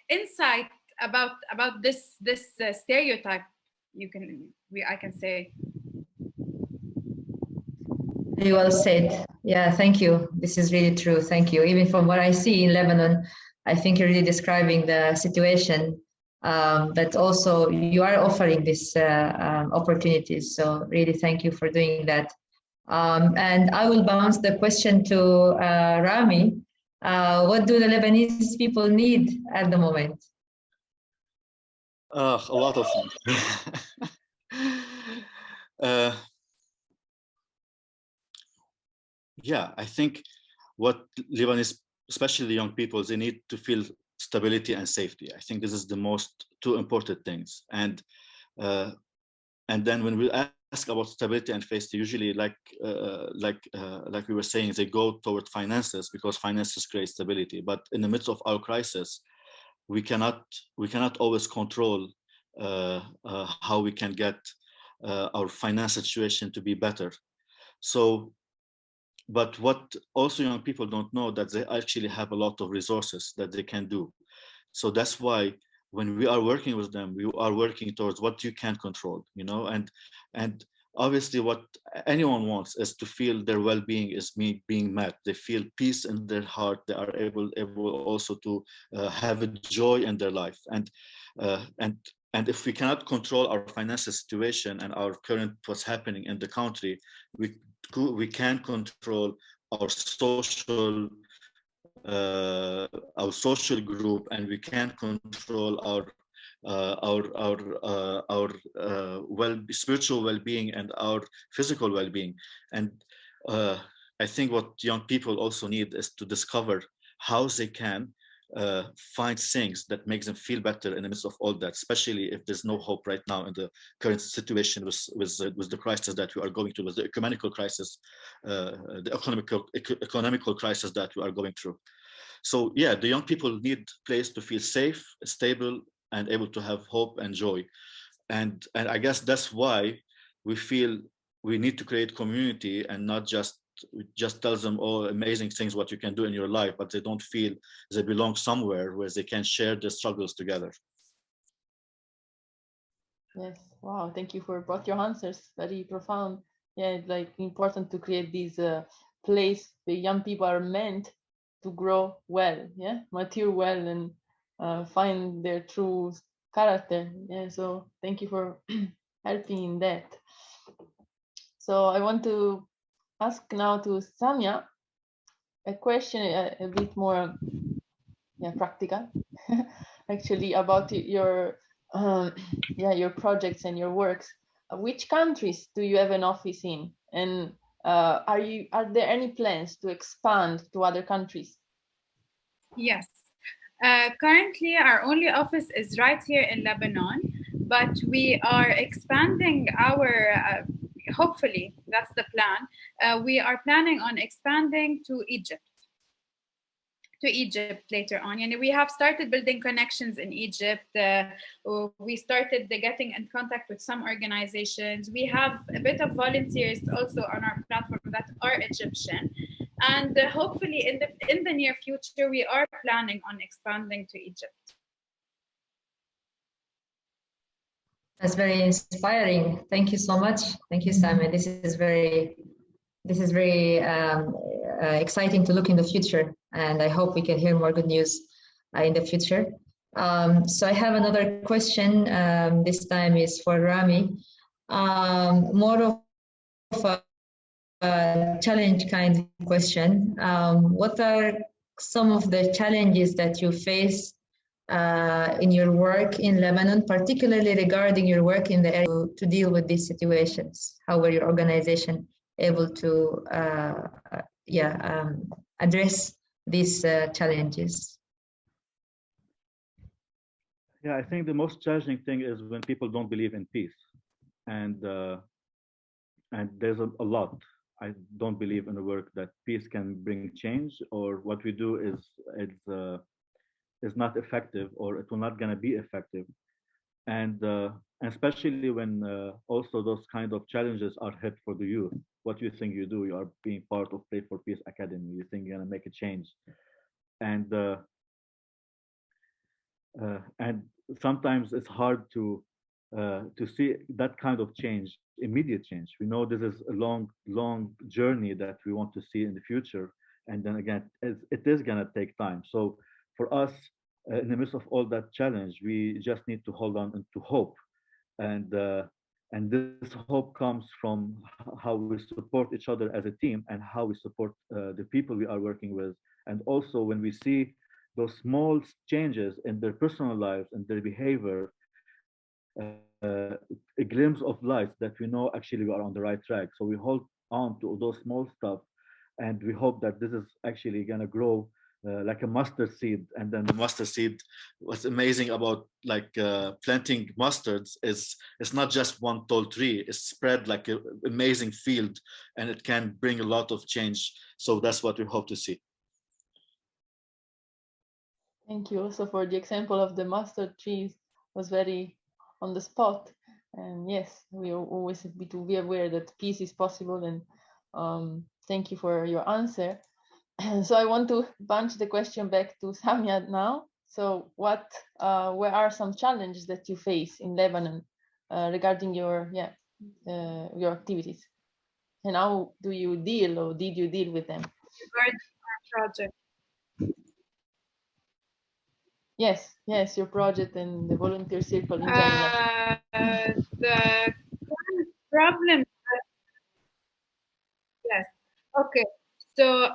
insight about this stereotype. I can say. Very well said. Yeah, thank you. This is really true. Thank you. Even from what I see in Lebanon, I think you're really describing the situation. But also you are offering these opportunities. So really thank you for doing that. And I will bounce the question to Rami. What do the Lebanese people need at the moment? A lot of things. Uh, yeah, I think what Lebanese, especially the young people, they need to feel stability and safety. I think this is the most two important things. And then when we ask about stability and safety, usually like we were saying, they go toward finances because finances create stability. But in the midst of our crisis, we cannot always control how we can get our financial situation to be better. So, but what also young people don't know, that they actually have a lot of resources that they can do. So that's why when we are working with them, we are working towards what you can control, you know, and obviously what anyone wants is to feel their well-being is being met. They feel peace in their heart. They are able also to have a joy in their life. And if we cannot control our financial situation and our current what's happening in the country, we can control our social group, and we can control our spiritual well-being and our physical well-being. And I think what young people also need is to discover how they can find things that makes them feel better in the midst of all that, especially if there's no hope right now in the current situation with the crisis that we are going through, with the ecumenical crisis, the economical crisis that we are going through. So yeah, the young people need a place to feel safe, stable, and able to have hope and joy. And I guess that's why we feel we need to create community and not just tell them all amazing things what you can do in your life, but they don't feel they belong somewhere where they can share their struggles together. Yes, wow, thank you for both your answers, very profound. Yeah, it's like important to create this place where young people are meant to grow well, yeah, mature well, and find their true character. Yeah, so thank you for helping in that. So I want to ask now to Samia a question a bit more practical, actually, about your your projects and your works. Which countries do you have an office in, and are there any plans to expand to other countries? Yes. Currently, our only office is right here in Lebanon, but we are expanding our, hopefully, that's the plan. We are planning on expanding to Egypt later on. And we have started building connections in Egypt. We started getting in contact with some organizations. We have a bit of volunteers also on our platform that are Egyptian. And hopefully in the near future, we are planning on expanding to Egypt. That's very inspiring. Thank you so much. Thank you, Simon. This is very exciting to look in the future, and I hope we can hear more good news in the future. So I have another question. This time is for Rami. More of a challenge kind of question. What are some of the challenges that you face in your work in Lebanon, particularly regarding your work in the area to deal with these situations? How were your organization able to address these challenges? Yeah, I think the most challenging thing is when people don't believe in peace, and there's a lot. I don't believe in the work that peace can bring change, or what we do is not effective, or it will not gonna be effective. And especially when also those kind of challenges are hit for the youth. What do you think you do? You are being part of Play for Peace Academy. You think you're gonna make a change, and sometimes it's hard to see that kind of change, immediate change. We know this is a long journey that we want to see in the future, and then again, it is gonna take time. So for us, in the midst of all that challenge, we just need to hold on to hope, and this hope comes from how we support each other as a team, and how we support the people we are working with, and also when we see those small changes in their personal lives and their behavior, a glimpse of light that we know actually we are on the right track. So we hold on to those small stuff, and we hope that this is actually gonna grow like a mustard seed. And then the mustard seed, what's amazing about like planting mustards is it's not just one tall tree, it's spread like an amazing field, and it can bring a lot of change. So that's what we hope to see. Thank you also for the example of the mustard trees. Was very on the spot. And yes, we always need to be aware that peace is possible. And thank you for your answer. And so I want to bunch the question back to Samia now. So where are some challenges that you face in Lebanon regarding your activities? And how do you deal, or did you deal with them? Regarding our project. Yes, your project and the volunteer circle in general. The problem. Yes. Okay. So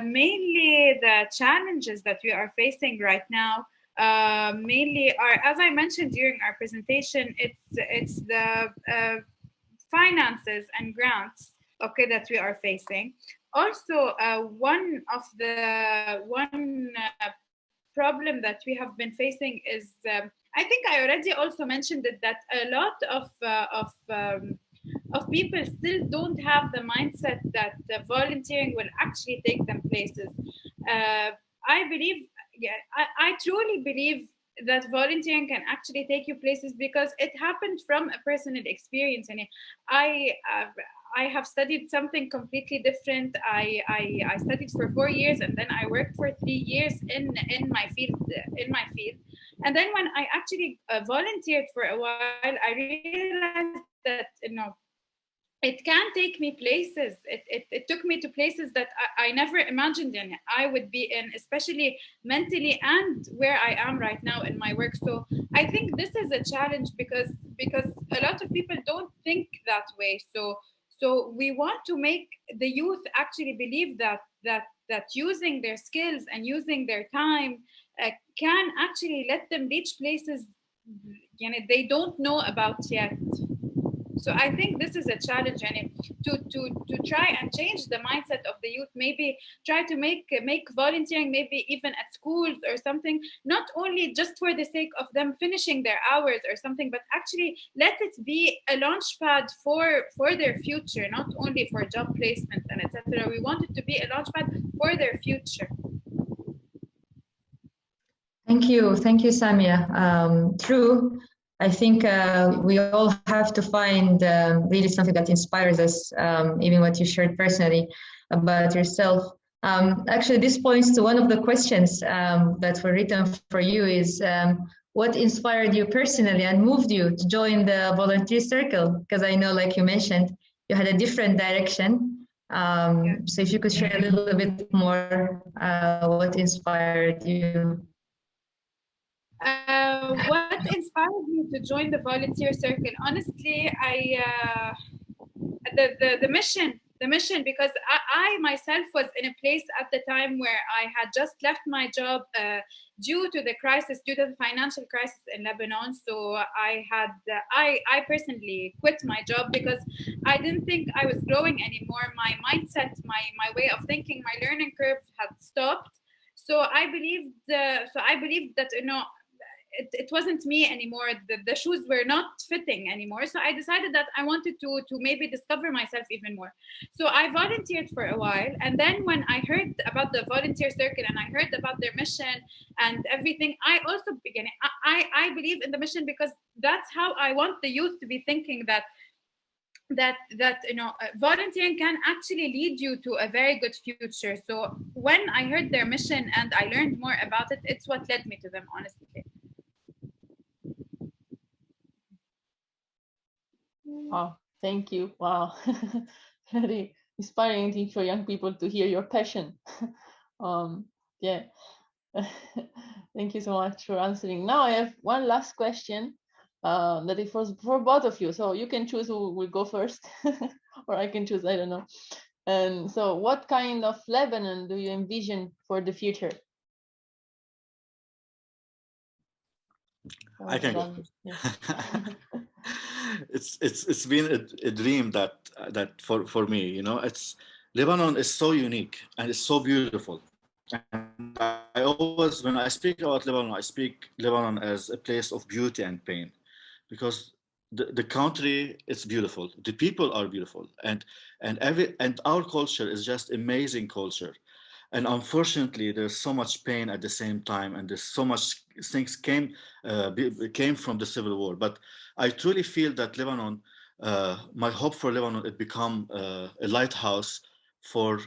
mainly the challenges that we are facing right now mainly are, as I mentioned during our presentation, it's the finances and grants, okay, that we are facing. Also, one problem that we have been facing is, I think I already also mentioned it, that a lot of people still don't have the mindset that volunteering will actually take them places. I believe, I truly believe that volunteering can actually take you places because it happened from a personal experience. And I have studied something completely different. I studied for 4 years, and then I worked for 3 years in my field. And then when I actually volunteered for a while, I realized that it can take me places. It took me to places that I never imagined I would be in, especially mentally, and where I am right now in my work. So I think this is a challenge because a lot of people don't think that way. So we want to make the youth actually believe that using their skills and using their time can actually let them reach places they don't know about yet. So I think this is a challenge, and to try and change the mindset of the youth. Maybe try to make volunteering maybe even at schools or something, not only just for the sake of them finishing their hours or something, but actually let it be a launch pad for their future, not only for job placement and etc. We want it to be a launch pad for their future. Thank you, Samia. True. I think we all have to find really something that inspires us, even what you shared personally about yourself. Actually, this points to one of the questions that were written for you is, what inspired you personally and moved you to join the volunteer circle? Because I know, like you mentioned, you had a different direction. So if you could share a little bit more, what inspired you? What inspired me to join the volunteer circle? Honestly, the mission, because I myself was in a place at the time where I had just left my job due to the financial crisis in Lebanon. So I personally quit my job because I didn't think I was growing anymore. My mindset, my way of thinking, my learning curve had stopped. So I believed that it wasn't me anymore. The shoes were not fitting anymore. So I decided that I wanted to maybe discover myself even more. So I volunteered for a while. And then when I heard about the volunteer circle and I heard about their mission and everything, I also began. I believe in the mission because that's how I want the youth to be thinking, that volunteering can actually lead you to a very good future. So when I heard their mission and I learned more about it, it's what led me to them, honestly. Wow, thank you. Wow, very inspiring thing for young people to hear your passion. Yeah, thank you so much for answering. Now I have one last question that is for both of you. So you can choose who will go first, or I can choose, I don't know. And so what kind of Lebanon do you envision for the future? I can go. Yes. It's been a dream that for me, you know, it's Lebanon is so unique and it's so beautiful. And I always, when I speak about Lebanon, I speak Lebanon as a place of beauty and pain, because the country is beautiful, the people are beautiful, and our culture is just amazing culture. And unfortunately, there's so much pain at the same time, and there's so much things came from the civil war. But I truly feel that Lebanon, my hope for Lebanon, it become a lighthouse for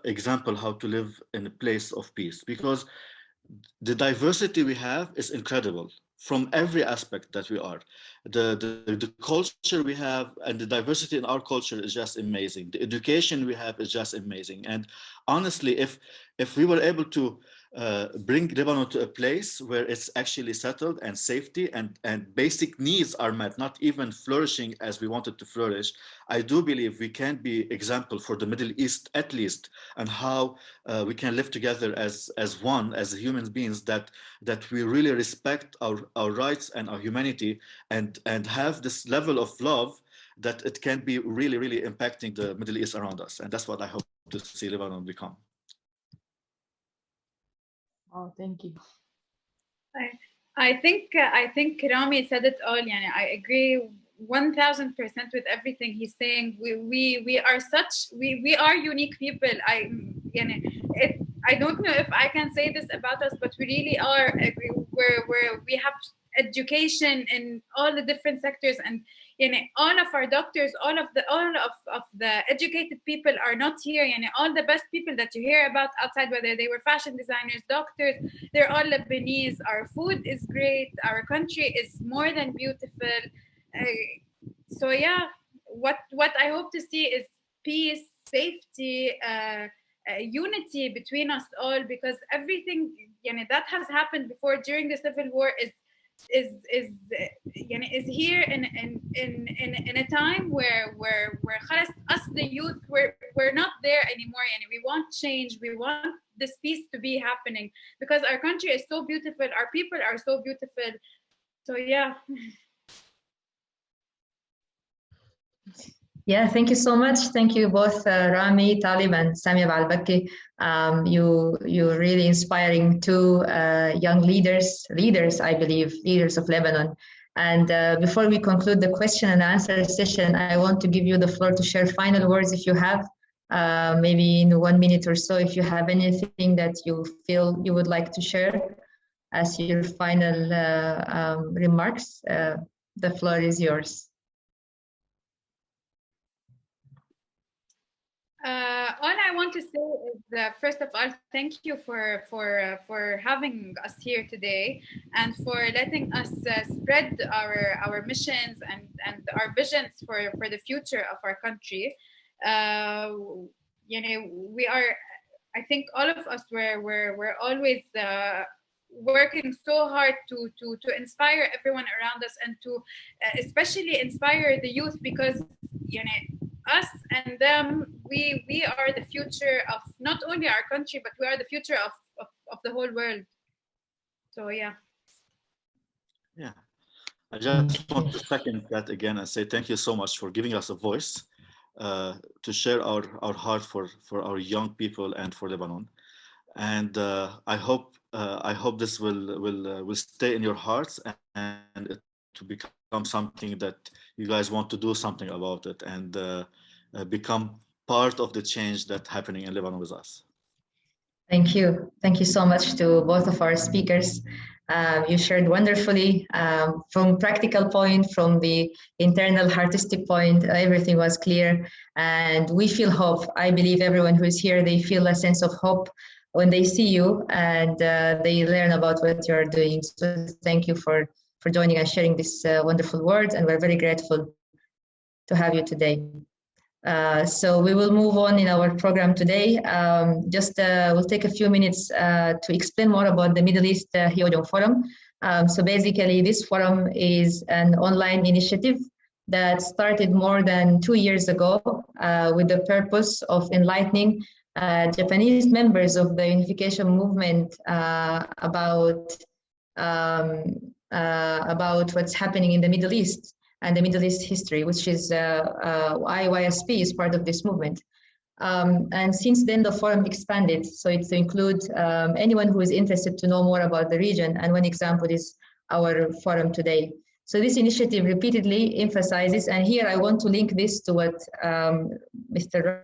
example how to live in a place of peace, because the diversity we have is incredible from every aspect that we are. The culture we have and the diversity in our culture is just amazing. The education we have is just amazing. And honestly, if we were able to bring Lebanon to a place where it's actually settled and safety and basic needs are met, not even flourishing as we wanted to flourish, I do believe we can be example for the Middle East at least, and how we can live together as one, as human beings, that we really respect our rights and our humanity, and have this level of love that it can be really, really impacting the Middle East around us. And that's what I hope to see Lebanon become. Oh, thank you. I think Rami said it all. Yani, I agree 1000% with everything he's saying. We are unique people. I don't know if I can say this about us, but we really are. We have education in all the different sectors, and all of our doctors, all of the educated people are not here. All the best people that you hear about outside, whether they were fashion designers, doctors, they're all Lebanese. Our food is great. Our country is more than beautiful. So yeah, what I hope to see is peace, safety, unity between us all, because everything that has happened before during the civil war is here in a time where us the youth we're not there anymore. We want change. We want this peace to be happening, because our country is so beautiful. Our people are so beautiful. So yeah. Yeah, thank you so much. Thank you both, Rami Taleb and Samia Balbaki. You're really inspiring two young leaders, I believe, leaders of Lebanon. And before we conclude the question and answer session, I want to give you the floor to share final words if you have, maybe in 1 minute or so, if you have anything that you feel you would like to share as your final remarks. The floor is yours. All I want to say is, first of all, thank you for having us here today, and for letting us spread our missions and our visions for the future of our country. We are, I think, all of us we're always working so hard to inspire everyone around us, and to especially inspire the youth, because us and them, we are the future of not only our country, but we are the future of the whole world. So yeah. I just want to second that again and say thank you so much for giving us a voice to share our heart for our young people and for Lebanon. And I hope this will stay in your hearts, and it to become something that you guys want to do something about it, and become part of the change that's happening in Lebanon with us. Thank you. Thank you so much to both of our speakers. You shared wonderfully from practical point, from the internal artistic point, everything was clear, and we feel hope. I believe everyone who is here, they feel a sense of hope when they see you, and they learn about what you're doing. So thank you for joining and sharing this wonderful words, and we're very grateful to have you today. So we will move on in our program today. We'll take a few minutes to explain more about the Middle East HyoJeong Forum. So basically, this forum is an online initiative that started more than 2 years ago with the purpose of enlightening Japanese members of the unification movement about about what's happening in the Middle East and the Middle East history, which is IYSP is part of this movement. And since then, the forum expanded, so it's to include anyone who is interested to know more about the region. And one example is our forum today. So this initiative repeatedly emphasizes, and here I want to link this to what Mr.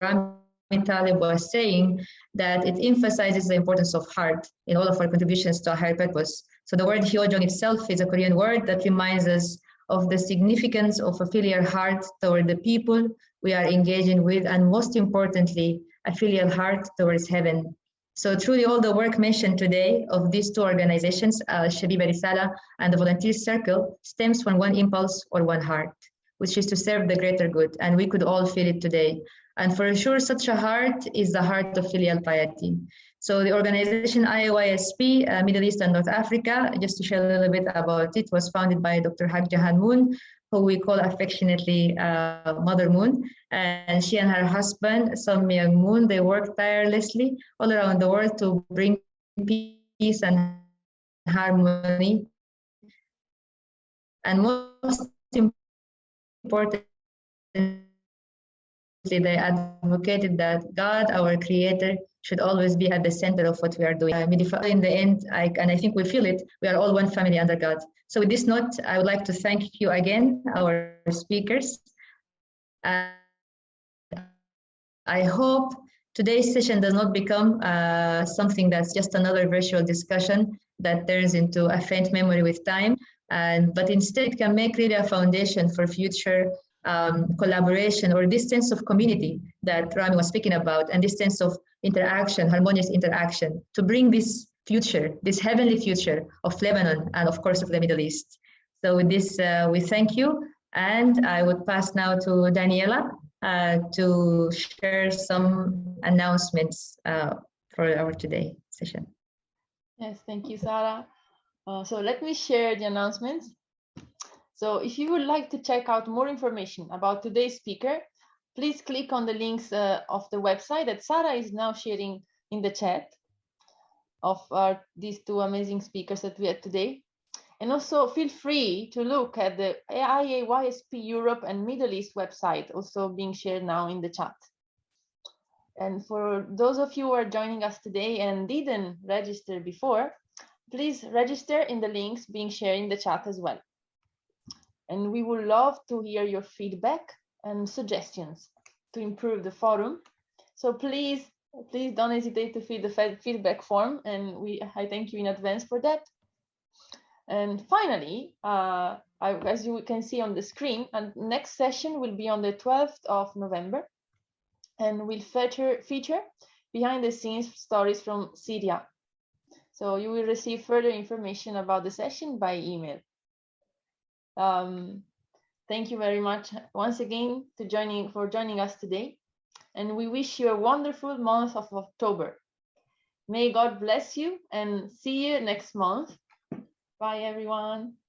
Rami Taleb was saying, that it emphasizes the importance of heart in all of our contributions to a higher purpose. So the word HyoJeong itself is a Korean word that reminds us of the significance of a filial heart toward the people we are engaging with, and most importantly, a filial heart towards heaven. So truly all the work mentioned today of these two organizations, Shabiba Risala and the Volunteer Circle, stems from one impulse or one heart, which is to serve the greater good. And we could all feel it today. And for sure, such a heart is the heart of filial piety. So the organization IYSP, Middle East and North Africa, just to share a little bit about it, was founded by Dr. Haq Jahan Moon, who we call affectionately Mother Moon. And she and her husband, Son Myung Moon, they work tirelessly all around the world to bring peace and harmony. And most importantly, they advocated that God, our creator, should always be at the center of what we are doing. In the end, and I think we feel it, we are all one family under God. So with this note, I would like to thank you again, our speakers. And I hope today's session does not become something that's just another virtual discussion that turns into a faint memory with time, but instead it can make really a foundation for future collaboration, or this sense of community that Rami was speaking about, and this sense of interaction, harmonious interaction, to bring this future, this heavenly future of Lebanon and of course of the Middle East. So with this, we thank you, and I would pass now to Daniela to share some announcements for our today session. Yes, thank you, Sarah. So let me share the announcements. So if you would like to check out more information about today's speaker, please click on the links of the website that Sarah is now sharing in the chat of these two amazing speakers that we had today. And also feel free to look at the IAYSP Europe and Middle East website, also being shared now in the chat. And for those of you who are joining us today and didn't register before, please register in the links being shared in the chat as well. And we would love to hear your feedback and suggestions to improve the forum. So please don't hesitate to fill the feedback form, and I thank you in advance for that. And finally, as you can see on the screen, and next session will be on the 12th of November, and will feature behind the scenes stories from Syria. So you will receive further information about the session by email. Thank you very much once again for joining us today, and we wish you a wonderful month of October. May God bless you, and see you next month. Bye, everyone.